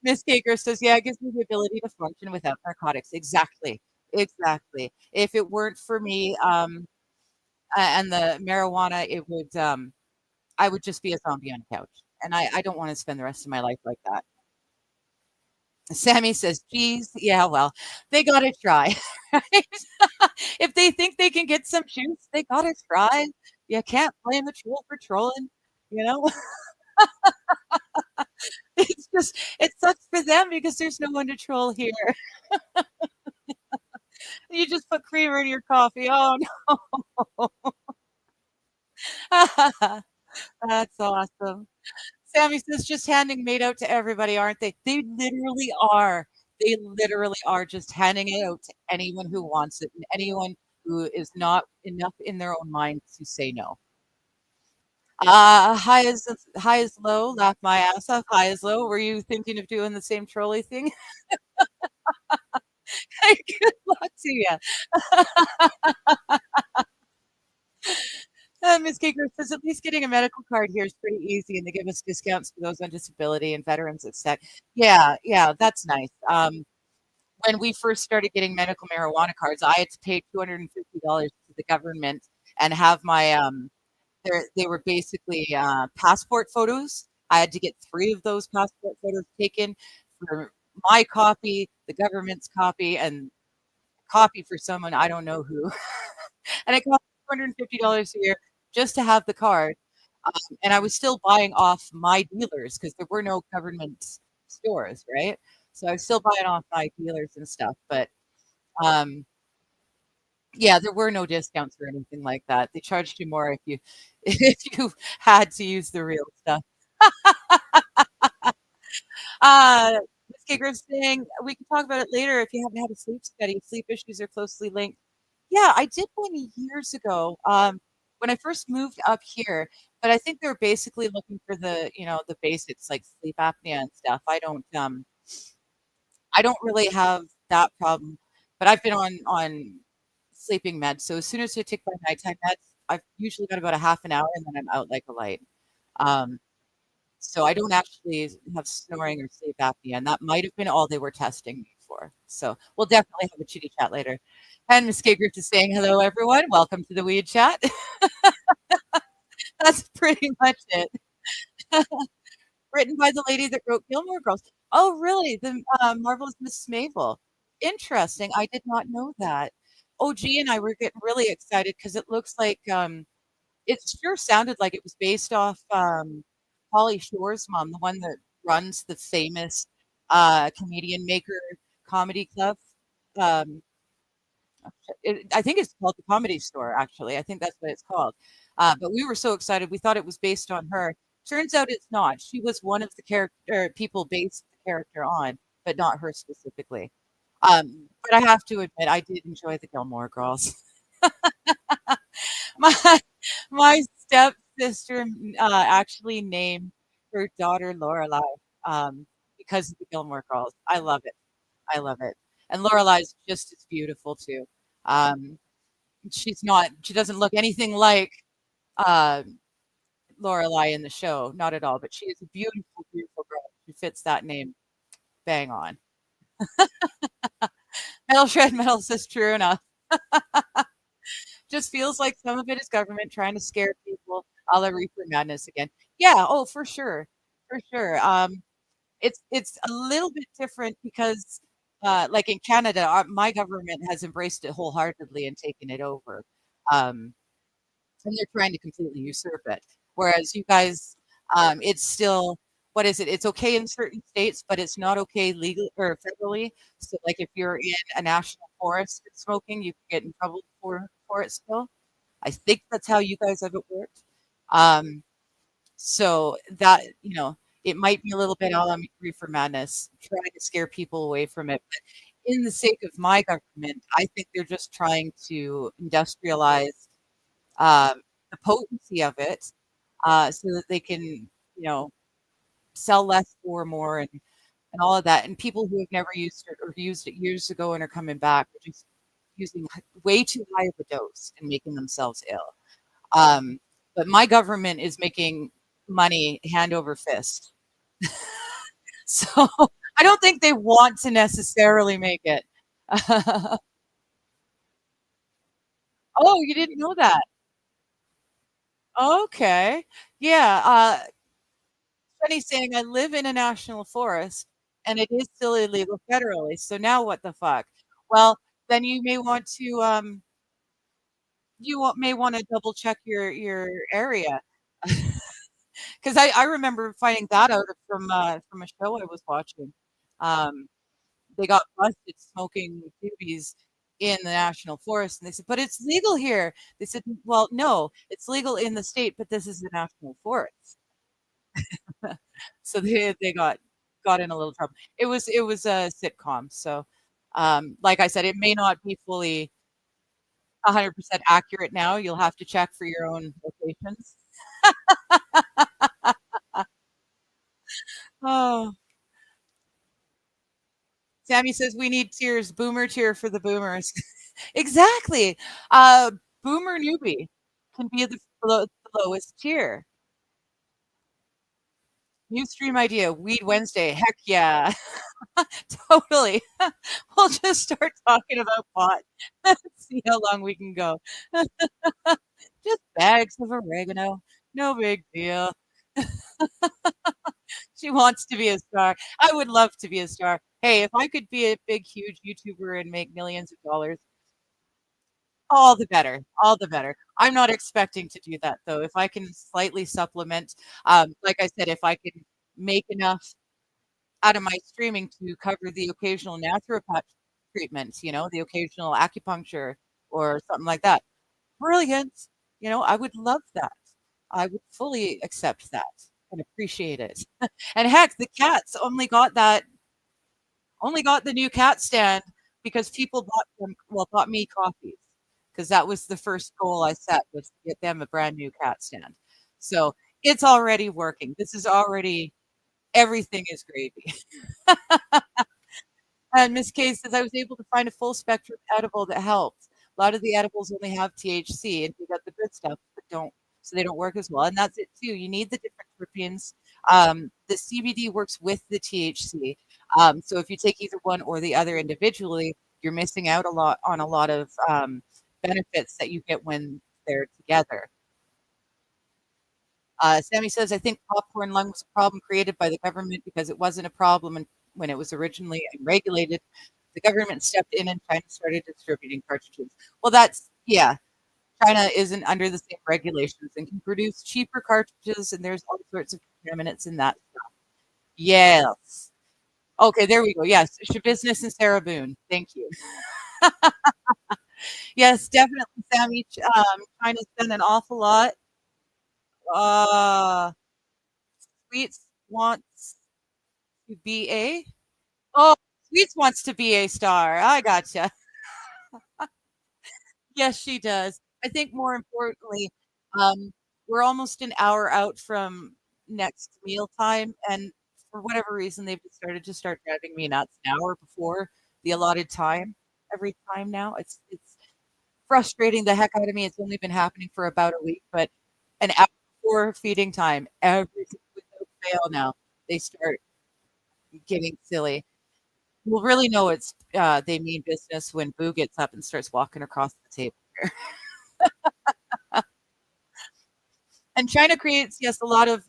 Miss Kaker says, "Yeah, it gives me the ability to function without narcotics." Exactly, exactly. If it weren't for me, and the marijuana, it would I would just be a zombie on a couch, and I don't wanna spend the rest of my life like that. Sammy says, "Geez, yeah, well, they gotta try." Right? If they think they can get some juice, they gotta try. You can't blame the troll for trolling, you know? It's just it sucks for them because there's no one to troll here. You just put creamer in your coffee. Oh, no. That's awesome. Sammy says, "Just handing meat out to everybody, aren't they?" They literally are. They literally are just handing it out to anyone who wants it and anyone who is not enough in their own mind to say no. High as low, laugh my ass off. High as low. Were you thinking of doing the same trolley thing? Good luck to you. Ms. Giger says, "At least getting a medical card here is pretty easy, and they give us discounts for those on disability and veterans, etc." Yeah, yeah, that's nice. When we first started getting medical marijuana cards, I had to pay $250 to the government and have my they were basically passport photos. I had to get 3 of those passport photos taken for my copy, the government's copy, and copy for someone I don't know who. And it cost $250 a year just to have the card. And I was still buying off my dealers because there were no government stores, right? So I was still buying off my dealers and stuff. But um, yeah, there were no discounts or anything like that. They charged you more if you if you had to use the real stuff. Ms. Giger's saying we can talk about it later if you haven't had a sleep study. Sleep issues are closely linked. Yeah, I did one years ago, when I first moved up here, but I think they're basically looking for the basics like sleep apnea and stuff. I don't really have that problem, but I've been on sleeping meds. So as soon as I take my nighttime meds, I've usually got about a half an hour and then I'm out like a light. Um, so I don't actually have snoring or sleep apnea, and that might have been all they were testing me for. So we'll definitely have a chitty chat later. And Miss Giggers is saying, "Hello, everyone. Welcome to the Weed Chat." That's pretty much it. Written by the lady that wrote Gilmore Girls. Oh, really? The Marvelous Miss Maisel. Interesting. I did not know that. OG and I were getting really excited because it looks like it sure sounded like it was based off Pauly Shore's mom, the one that runs the famous comedian maker comedy club. Um, I think it's called the Comedy Store, actually. I think that's what it's called. But we were so excited. We thought it was based on her. Turns out it's not. She was one of the character people based the character on, but not her specifically. But I have to admit, I did enjoy the Gilmore Girls. My my stepsister actually named her daughter Lorelai because of the Gilmore Girls. I love it. I love it. And Lorelai's just as beautiful too. Um, she doesn't look anything like uh, Lorelai in the show, not at all. But she is a beautiful, beautiful girl. She fits that name bang on. Metal Shred Metal says true enough. Just feels like some of it is government trying to scare people, a la Reaper Madness again. Yeah, oh, for sure, for sure. It's a little bit different because, like in Canada, my government has embraced it wholeheartedly and taken it over, um, and they're trying to completely usurp it. Whereas you guys, it's still what is it? It's okay in certain states, but it's not okay legally or federally. So, like if you're in a national forest and smoking, you can get in trouble for it still. I think that's how you guys have it worked. Um, so that, it might be a little bit on reefer madness, trying to scare people away from it. But in the sake of my government, I think they're just trying to industrialize the potency of it so that they can, sell less for more and all of that. And people who have never used it or used it years ago and are coming back are just using way too high of a dose and making themselves ill. Um, but my government is making money hand over fist. So I don't think they want to necessarily make it. Oh, you didn't know that? Okay. Yeah. Funny saying I live in a national forest and it is still illegal federally. So now what the fuck? Well, then you may want to may want to double check your area. Because I remember finding that out from a show I was watching. Um, they got busted smoking doobies in the national forest, and they said, "But it's legal here." They said, "Well, no, it's legal in the state, but this is the national forest." So they got in a little trouble. It was a sitcom, so like I said, it may not be fully 100% accurate now. You'll have to check for your own locations. Oh. Sammy says we need tiers. Boomer tier for the boomers. Exactly. Uh, Boomer newbie can be the lowest tier. New stream idea, Weed Wednesday. Heck yeah. Totally. We'll just start talking about pot. See how long we can go. Just bags of oregano. No big deal. She wants to be a star. I would love to be a star. Hey, if I could be a big, huge YouTuber and make millions of dollars, all the better, all the better. I'm not expecting to do that though. If I can slightly supplement, like I said, if I can make enough out of my streaming to cover the occasional naturopath treatments, the occasional acupuncture or something like that. Brilliant. I would love that. I would fully accept that and appreciate it. And heck, the cats only got the new cat stand because people bought me coffees because that was the first goal I set was to get them a brand new cat stand. So it's already working. This is already everything is gravy. And Miss K says I was able to find a full spectrum edible that helps. A lot of the edibles only have THC and you got the good stuff, but they don't work as well. And that's it too. You need the different terpenes. The CBD works with the THC. So if you take either one or the other individually, you're missing out on a lot of benefits that you get when they're together. Sammy says, I think popcorn lung was a problem created by the government because it wasn't a problem when it was originally regulated. The government stepped in and China started distributing cartridges. Well, yeah, China isn't under the same regulations and can produce cheaper cartridges, and there's all sorts of contaminants in that stuff. Yes. Okay, there we go. Yes, business and Sarah Boone. Thank you. Yes, definitely, Sammy. China's done an awful lot. Uh, Sweets wants to be a. Oh, Sweets wants to be a star. I gotcha. Yes, she does. I think more importantly, um, we're almost an hour out from next mealtime, and for whatever reason, they've started to start driving me nuts an hour before the allotted time every time now. It's frustrating the heck out of me. It's only been happening for about a week, but an hour before feeding time, every without fail now, they start getting silly. We'll really know they mean business when Boo gets up and starts walking across the table. And China creates, yes, a lot of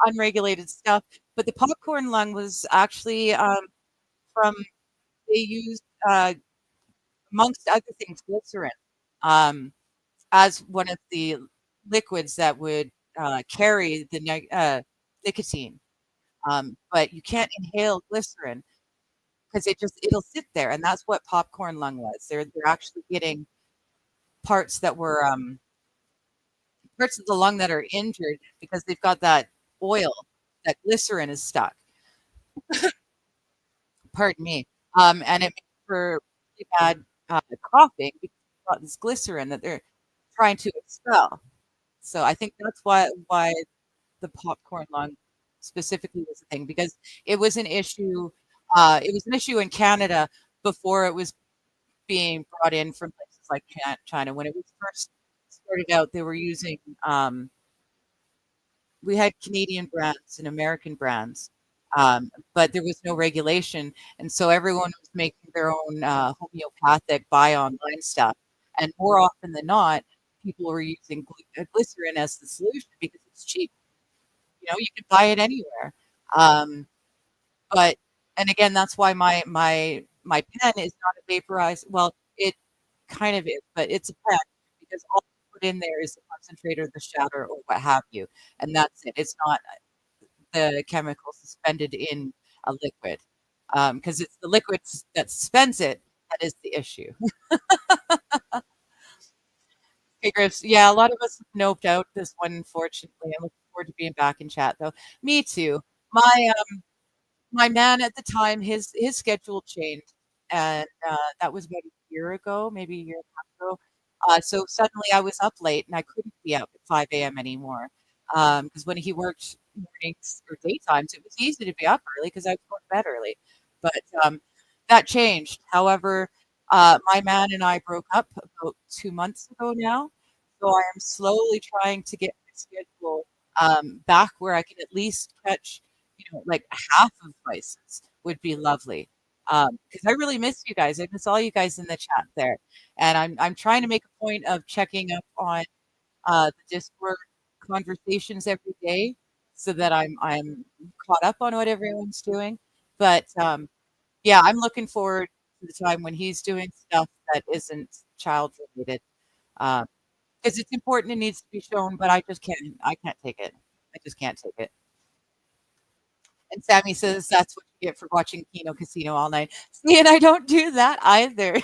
unregulated stuff, but the popcorn lung was actually from they used amongst other things glycerin um, as one of the liquids that would carry the nicotine. But you can't inhale glycerin because it'll sit there, and that's what popcorn lung was. They're actually getting parts that were parts of the lung that are injured because they've got that oil, that glycerin is stuck. Pardon me. And it makes for really bad coughing because you've got this glycerin that they're trying to expel. So I think that's why the popcorn lung specifically was a thing because it was an issue. It was an issue in Canada before it was being brought in from places like China. When it was first started out, they were using we had Canadian brands and American brands, but there was no regulation, and so everyone was making their own homeopathic buy online stuff. And more often than not, people were using glycerin as the solution because it's cheap. You know, you can buy it anywhere. Um, but and again, that's why my pen is not a vaporized. Well, it kind of is, but it's a pen because all you put in there is the concentrator, the shatter, or what have you, and that's it. It's not the chemical suspended in a liquid because it's the liquids that suspends it that is the issue. Okay, Griffs. Yeah, a lot of us have noped out this one, unfortunately. I'm looking forward to being back in chat, though. Me too. My my man at the time, his schedule changed, and that was about a year ago, maybe a year and a half ago. So suddenly I was up late and I couldn't be up at 5 a.m. anymore. Because when he worked mornings or daytimes, it was easy to be up early because I was going to bed early. But that changed. However, my man and I broke up about 2 months ago now. So I am slowly trying to get my schedule back where I can at least catch like half of Vices would be lovely. Because I really miss you guys. I miss all you guys in the chat there, and I'm trying to make a point of checking up on the Discord conversations every day, so that I'm caught up on what everyone's doing. But yeah, I'm looking forward to the time when he's doing stuff that isn't child related, because it's important. It needs to be shown, but I can't take it. I just can't take it. And Sammy says that's what you get for watching Kino Casino all night. See, and I don't do that either.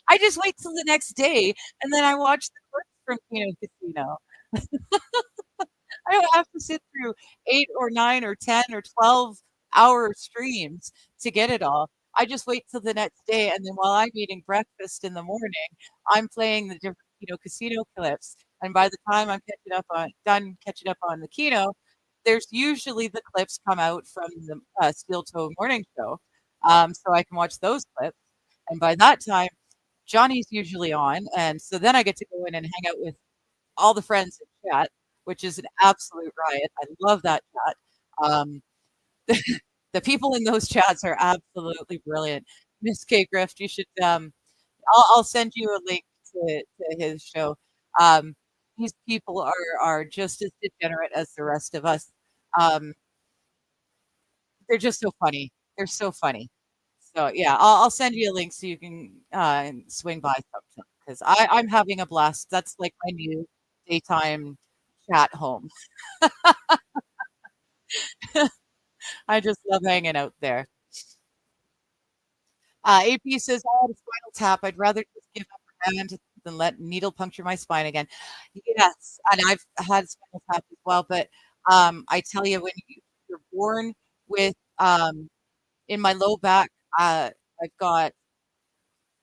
I just wait till the next day and then I watch the clips from Kino Casino. I don't have to sit through 8 or 9 or 10 or 12-hour streams to get it all. I just wait till the next day, and then while I'm eating breakfast in the morning, I'm playing the different Kino Casino clips. And by the time I'm done catching up on the Kino, there's usually the clips come out from the Steel Toe Morning Show, so I can watch those clips. And by that time, Johnny's usually on, and so then I get to go in and hang out with all the friends in chat, which is an absolute riot. I love that chat. Um, the people in those chats are absolutely brilliant. Miss K Grift, you should. I'll send you a link to his show. Um, these people are just as degenerate as the rest of us. Um, they're just so funny. They're so funny. So yeah, I'll send you a link so you can swing by sometime because I'm having a blast. That's like my new daytime chat home. I just love hanging out there. AP says, I had a spinal tap. I'd rather just give up a hand than let needle puncture my spine again. Yes, and I've had spinal tap as well. But I tell you, when you're born with in my low back, I've got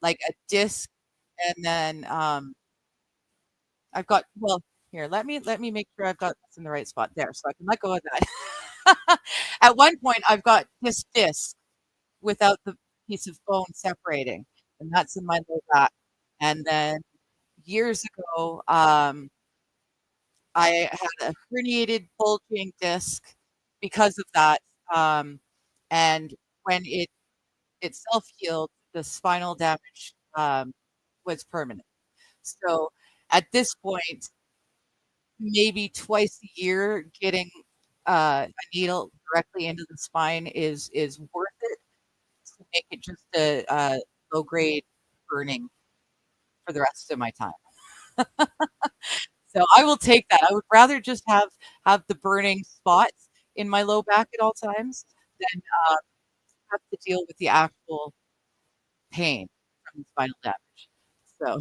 like a disc, and then I've got well, here, let me make sure I've got this in the right spot there so I can let go of that. At one point, I've got this disc without the piece of bone separating, and that's in my low back. And then years ago, I had a herniated bulging disc because of that. Um, and when it itself healed, the spinal damage was permanent. So at this point, maybe twice a year, getting a needle directly into the spine is worth it to make it just a low grade burning for the rest of my time. So I will take that. I would rather just have the burning spots in my low back at all times than have to deal with the actual pain from the spinal damage. So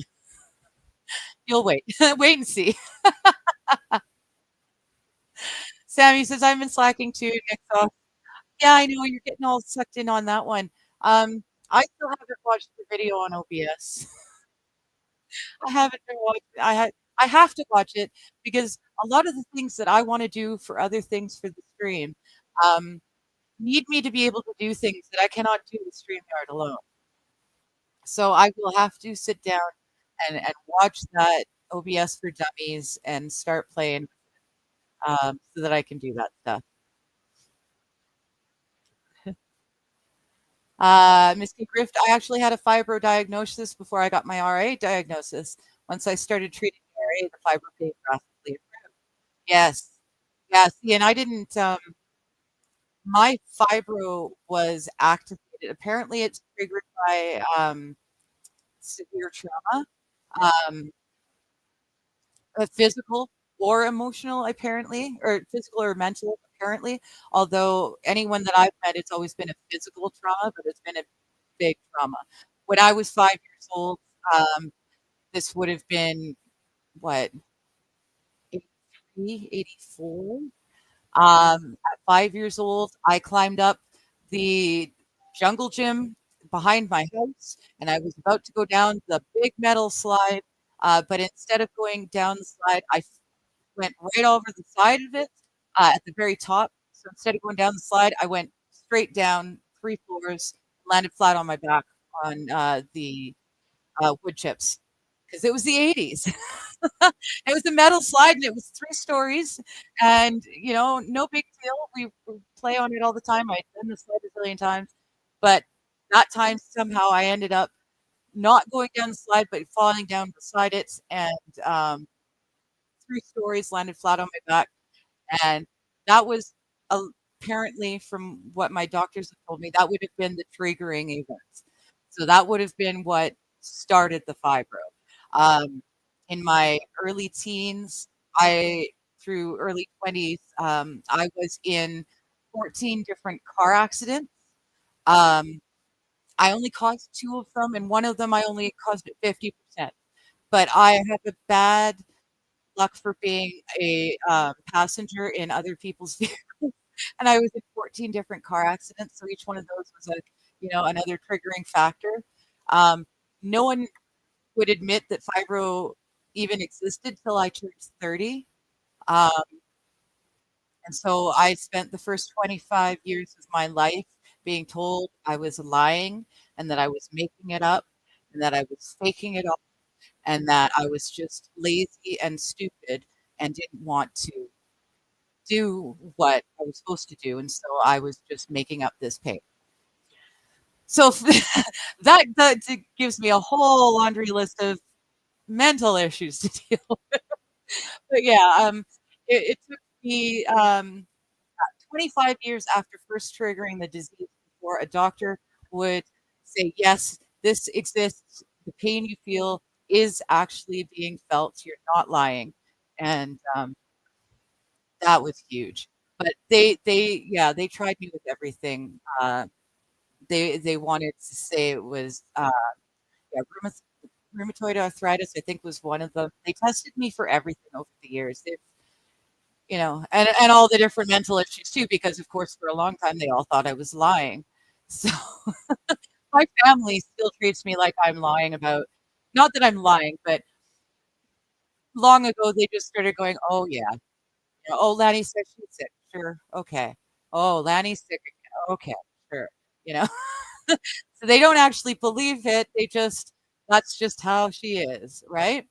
you'll wait, wait and see. Sammy says I've been slacking too. Nick's off. Yeah, I know you're getting all sucked in on that one. I still haven't watched the video on OBS. I haven't been watching. I have to watch it because a lot of the things that I want to do for other things for the stream um, need me to be able to do things that I cannot do with StreamYard alone. So I will have to sit down and watch that OBS for Dummies and start playing so that I can do that stuff. Misty Grift, I actually had a fibro diagnosis before I got my RA diagnosis. Once I started treating RA, the fibro pain drastically improved. Yes. Yeah, see, and I didn't, my fibro was activated. Apparently, it's triggered by severe trauma, um, physical or emotional, apparently, or physical or mental, apparently. Although anyone that I've met, it's always been a physical trauma, but it's been a big trauma. When I was 5 years old, um, this would have been what, 83, 84. At 5 years old, I climbed up the jungle gym behind my house and I was about to go down the big metal slide. But instead of going down the slide, went right over the side of it at the very top. So instead of going down the slide, I went straight down 3 floors, landed flat on my back on the wood chips because it was the 80s. It was a metal slide and it was 3 stories and, no big deal. We play on it all the time. I'd done the slide a zillion times, but that time somehow I ended up not going down the slide, but falling down beside it and 3 stories landed flat on my back. And that was apparently, from what my doctors have told me, that would have been the triggering event. So that would have been what started the fibro. In my early teens, through early 20s, I was in 14 different car accidents. Um, I only caused 2 of them, and one of them I only caused at 50%. But I have a bad luck for being a passenger in other people's vehicles, and I was in 14 different car accidents. So each one of those was another triggering factor. Um, no one would admit that fibro even existed till I turned 30. Um, and so I spent the first 25 years of my life being told I was lying and that I was making it up and that I was faking it all and that I was just lazy and stupid and didn't want to do what I was supposed to do. And so I was just making up this pain. So that gives me a whole laundry list of mental issues to deal with. But yeah, it took me 25 years after first triggering the disease before a doctor would say, yes, this exists. The pain you feel is actually being felt. You're not lying. And that was huge. But they tried me with everything. They wanted to say it was yeah, rheumatoid arthritis, I think, was one of them. They tested me for everything over the years. And all the different mental issues too, because of course for a long time they all thought I was lying. So my family still treats me like I'm lying about, not that I'm lying, but long ago, they just started going, "Oh, yeah. You know, oh, Lanny said she's sick. Sure. Okay. Oh, Lanny's sick again. Okay. Sure." You know? So they don't actually believe it. They just that's just how she is, right?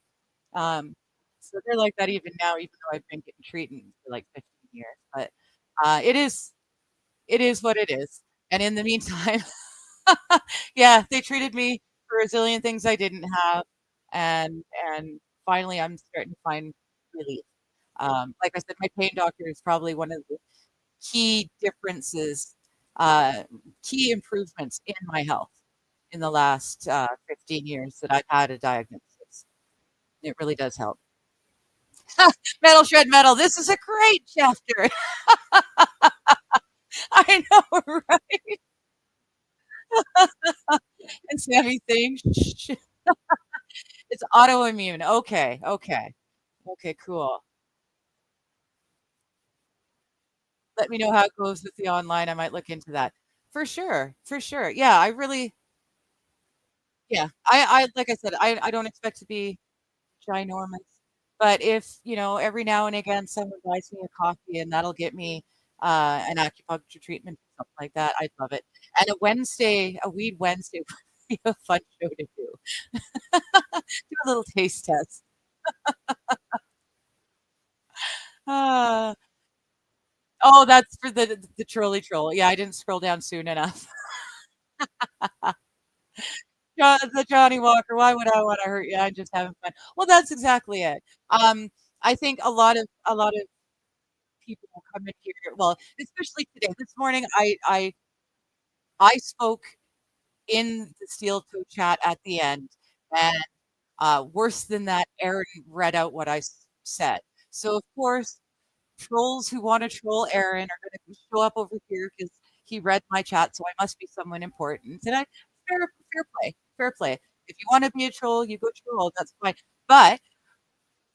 Um, so they're like that even now, even though I've been getting treatment for like 15 years. But it is what it is. And in the meantime, yeah, they treated me for a zillion things I didn't have, and finally I'm starting to find relief. Like I said, my pain doctor is probably one of the key differences, uh, key improvements in my health in the last 15 years that I've had a diagnosis. It really does help. Metal shred metal. This is a great chapter. I know, right? And Sammy saying, "Shh." It's autoimmune. Okay, okay, okay, cool. Let me know how it goes with the online. I might look into that. For sure, for sure. Yeah, I really, yeah. I like I said, I don't expect to be ginormous. But if, every now and again someone buys me a coffee and that'll get me an acupuncture treatment or something like that, I'd love it. And a weed Wednesday would be a fun show to do. Do a little taste test. Uh, oh, that's for the trolley troll. Yeah, I didn't scroll down soon enough. The Johnny Walker, why would I want to hurt you? I'm just having fun. Well, that's exactly it. Um, I think a lot of people will come in here. Well, especially today. This morning, I spoke in the steel toe chat at the end, and worse than that, Aaron read out what I said. So of course, trolls who want to troll Aaron are going to show up over here because he read my chat, so I must be someone important. And fair play, fair play. If you want to be a troll, you go troll. That's fine. But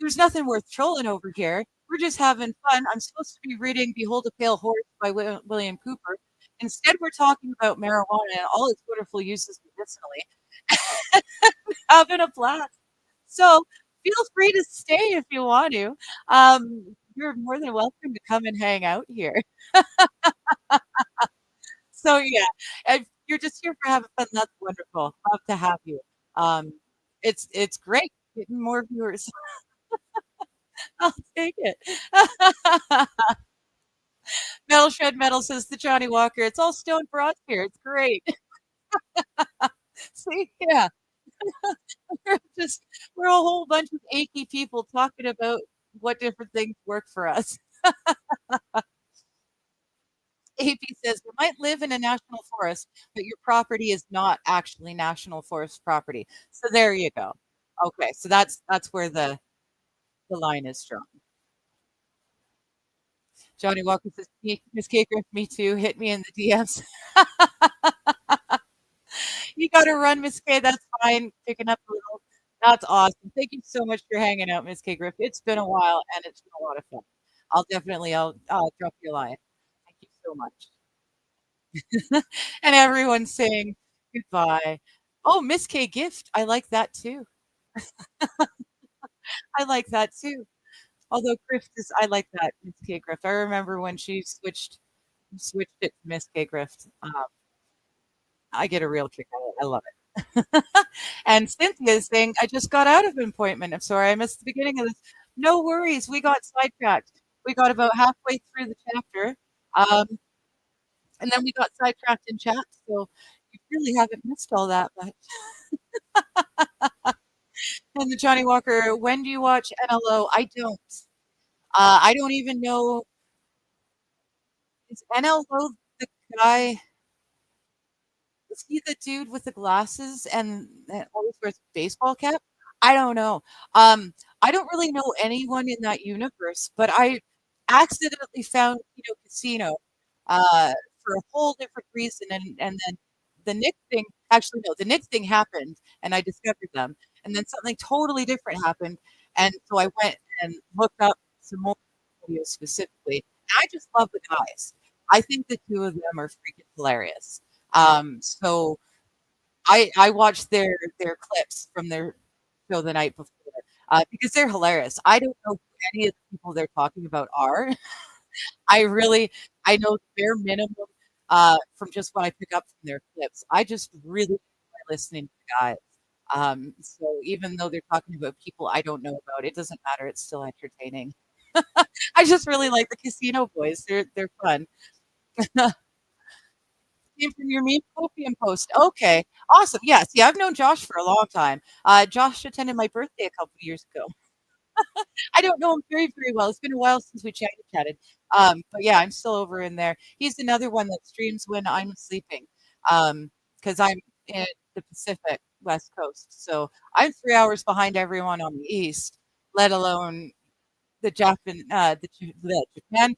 there's nothing worth trolling over here. We're just having fun. I'm supposed to be reading "Behold a Pale Horse" by William Cooper. Instead, we're talking about marijuana and all its wonderful uses medicinally, having a blast. So feel free to stay if you want to. You're more than welcome to come and hang out here. So yeah, if you're just here for having fun, that's wonderful. Love to have you. Um, it's great getting more viewers. I'll take it. Metal Shred Metal says to Johnny Walker, "It's all stone bronze here. It's great." See, yeah, we're just we're a whole bunch of achy people talking about what different things work for us. AP says you might live in a national forest, but your property is not actually national forest property. So there you go. Okay, so that's where the line is drawn. Johnny Walker says, Miss Caker, me too. Hit me in the DMs. You got to run, Miss K. That's fine. Picking up a little. That's awesome. Thank you so much for hanging out, Miss K. Griff. It's been a while and it's been a lot of fun. I'll drop you a line. Thank you so much. And everyone's saying goodbye. Oh, Miss K gift. I like that too. I like that too. Although Griff is, I like that Miss K Griff. I remember when she switched it to Miss K Griff. I get a real kick out of it. I love it. And Cynthia is saying, I just got out of an appointment. I'm sorry, I missed the beginning of this. No worries. We got sidetracked. We got about halfway through the chapter. Um, and then we got sidetracked in chat. So you really haven't missed all that much. And the Johnny Walker, when do you watch NLO? I don't. I don't even know. Is NLO the guy? Is he the dude with the glasses and that always wears a baseball cap? I don't know. Um, I don't really know anyone in that universe, but I accidentally found Casino for a whole different reason, and then the Nick thing. Actually, no, the Nick thing happened, and I discovered them, and then something totally different happened, and so I went and looked up some more videos specifically. And I just love the guys. I think the two of them are freaking hilarious. So I watched their clips from their show the night before. because they're hilarious. I don't know who any of the people they're talking about are. I really I know the bare minimum, from just what I pick up from their clips. I just really enjoy listening to the guys. So even though they're talking about people I don't know about, it doesn't matter, it's still entertaining. I just really like the Casino Boys. They're fun. Came from your meme copium post. Okay, awesome. Yeah, see, I've known Josh for a long time. Josh attended my birthday a couple years ago. I don't know him very, very well. It's been a while since we chatted. But yeah, I'm still over in there. He's another one that streams when I'm sleeping, because I'm in the Pacific West Coast. So I'm 3 hours behind everyone on the East, let alone the Japan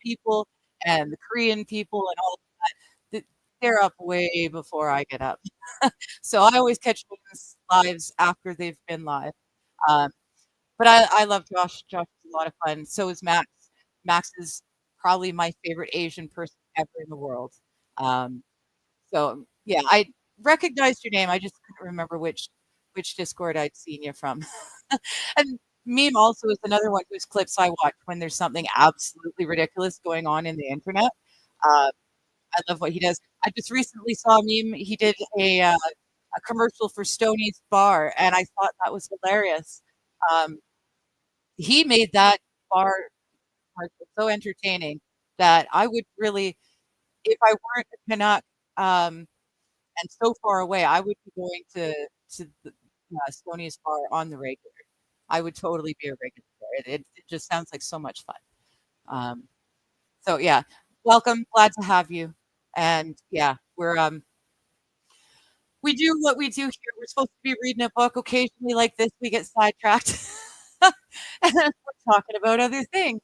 people and the Korean people and all of that. They're up way before I get up. So I always catch things lives after they've been live. Um, but I love Josh. Josh is a lot of fun. So is Max. Max is probably my favorite Asian person ever in the world. Um, so yeah, I recognized your name. I just couldn't remember which Discord I'd seen you from. And Meme also is another one whose clips I watch when there's something absolutely ridiculous going on in the internet. Uh, I love what he does. I just recently saw a meme. He did a commercial for Stoney's Bar, and I thought that was hilarious. Um, he made that bar commercial so entertaining that I would really, if I weren't a Canuck and so far away, I would be going to the Stoney's Bar on the regular. I would totally be a regular there. It just sounds like so much fun. Um, so yeah, welcome. Glad to have you. And yeah, we do what we do here. We're supposed to be reading a book. Occasionally, like this, we get sidetracked, and then we're talking about other things.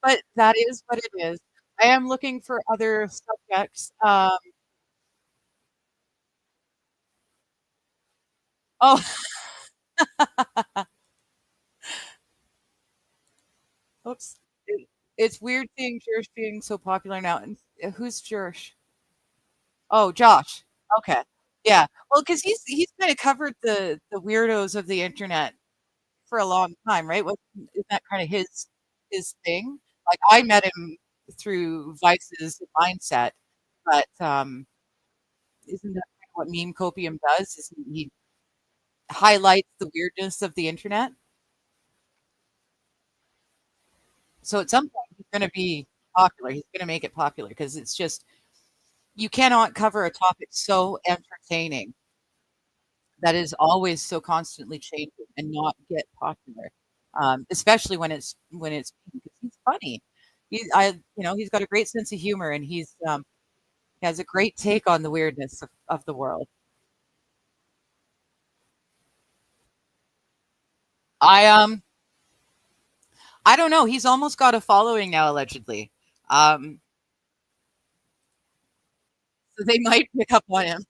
But that is what it is. I am looking for other subjects. Oh, oops. It's weird seeing Jersh being so popular now. And who's Jersh? Oh, Josh. Okay. Yeah. Well, because he's kind of covered the weirdos of the internet for a long time, right? Isn't that kind of his thing? Like I met him through Vice's mindset, but isn't that kind of what meme copium does? Isn't he highlights the weirdness of the internet? So at some point he's going to be popular. He's going to make it popular because it's just you cannot cover a topic so entertaining that is always so constantly changing and not get popular, especially when it's because he's funny. He's got a great sense of humor and he has a great take on the weirdness of the world. I I don't know. He's almost got a following now, allegedly. Um, so they might pick up on him.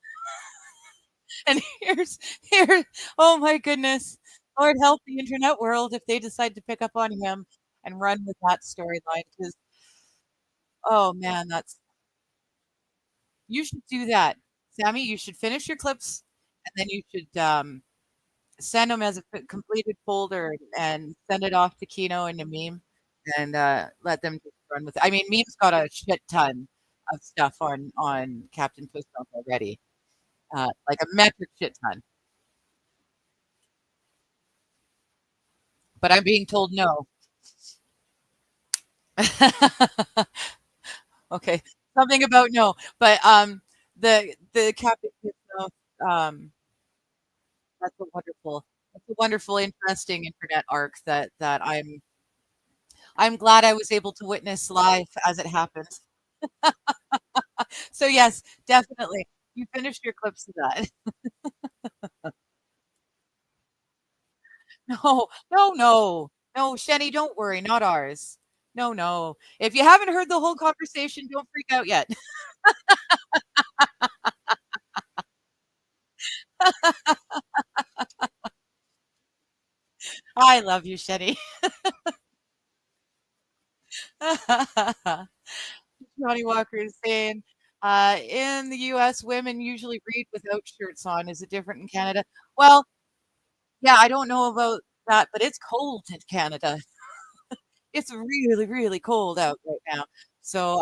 And here, oh my goodness, Lord help the internet world if they decide to pick up on him and run with that storyline. Because oh man, that's you should do that, Sammy. You should finish your clips, and then you should send them as a completed folder and send it off to Kino and the meme, and let them just run with it. I mean, meme's got a shit ton of stuff on Captain Puss already, like a metric shit ton. But I'm being told no. Okay, something about no, but the Captain Puss, um, that's a wonderful, interesting internet arc that I'm glad I was able to witness live as it happened. So yes, definitely. You finished your clips of that. No, no, no. No, Shenny, don't worry, not ours. No, no. If you haven't heard the whole conversation, don't freak out yet. I love you, Shenny. Johnny Walker is saying, in the US, women usually read without shirts on. Is it different in Canada? Well, yeah, I don't know about that, but it's cold in Canada. It's really, really cold out right now. So,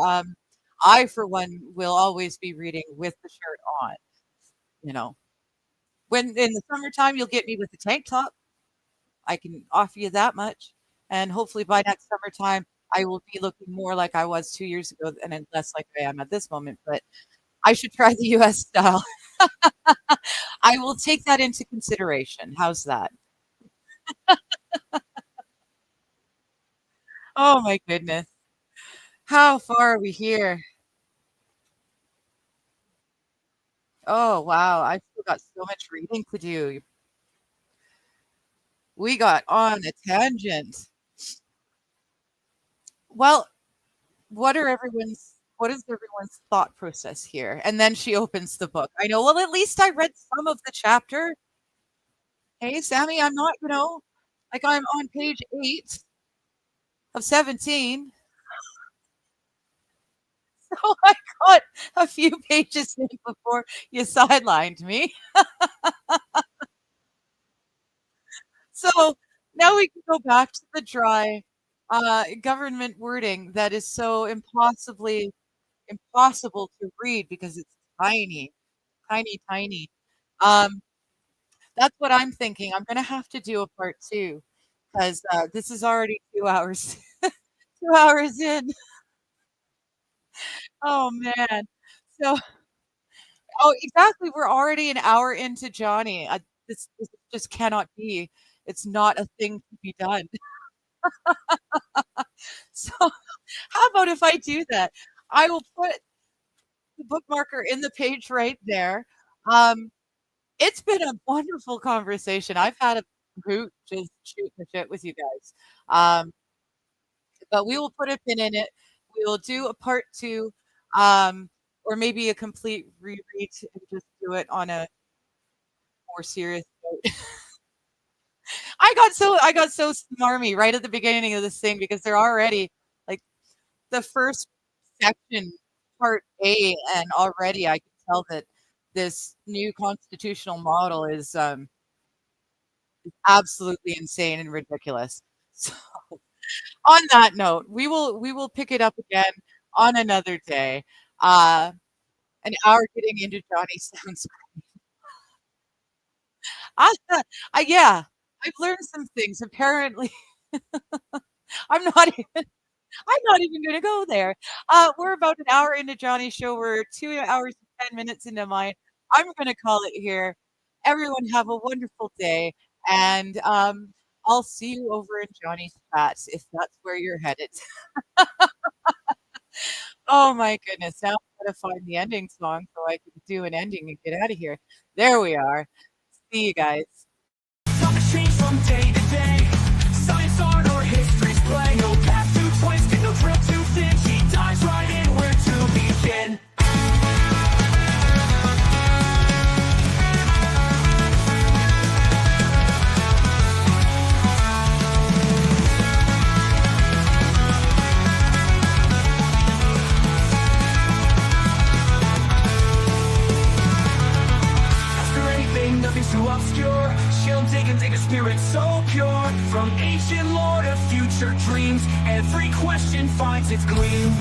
I, for one, will always be reading with the shirt on, you know. When in the summertime, you'll get me with the tank top. I can offer you that much. And hopefully by next summertime, I will be looking more like I was 2 years ago and then less like I am at this moment. But I should try the US style. I will take that into consideration. How's that? Oh my goodness. How far are we here? Oh, wow. I've still got so much reading to do. We got on a tangent. Well, what is everyone's thought process here? And then she opens the book. I know, well, at least I read some of the chapter. Hey, Sammy, I'm not, like I'm on page 8 of 17. So I got a few pages in before you sidelined me. So now we can go back to the dry government wording that is so impossible to read because it's tiny, tiny, tiny. Um, that's what I'm thinking. I'm gonna have to do a part 2 because this is already 2 hours 2 hours in. Oh, man. So oh, exactly, we're already an hour into Johnny. This just cannot be. It's not a thing to be done. So, how about if I do that? I will put the bookmarker in the page right there. Um, it's been a wonderful conversation. I've had a hoot just shooting the shit with you guys. But we will put a pin in it. We will do a part 2, or maybe a complete reread and just do it on a more serious note. I got so smarmy right at the beginning of this thing because they're already like the first section, part A, and already I can tell that this new constitutional model is absolutely insane and ridiculous. So on that note, we will pick it up again on another day. Uh, an hour getting into Johnny sounds. I, yeah, I've learned some things. Apparently, I'm not even. I'm not even going to go there. We're about an hour into Johnny's show. We're 2 hours and 10 minutes into mine. I'm going to call it here. Everyone have a wonderful day, and I'll see you over in Johnny's chats if that's where you're headed. Oh my goodness! Now I'm going to find the ending song so I can do an ending and get out of here. There we are. See you guys. Topics change from day to day. Science, art, or history's play. No path too twisted, no trail too thin. She dives right in where to begin. After anything, nothing's too obscure. She'll dig and take a spirit so pure. From ancient lore to future dreams, every question finds its gleam.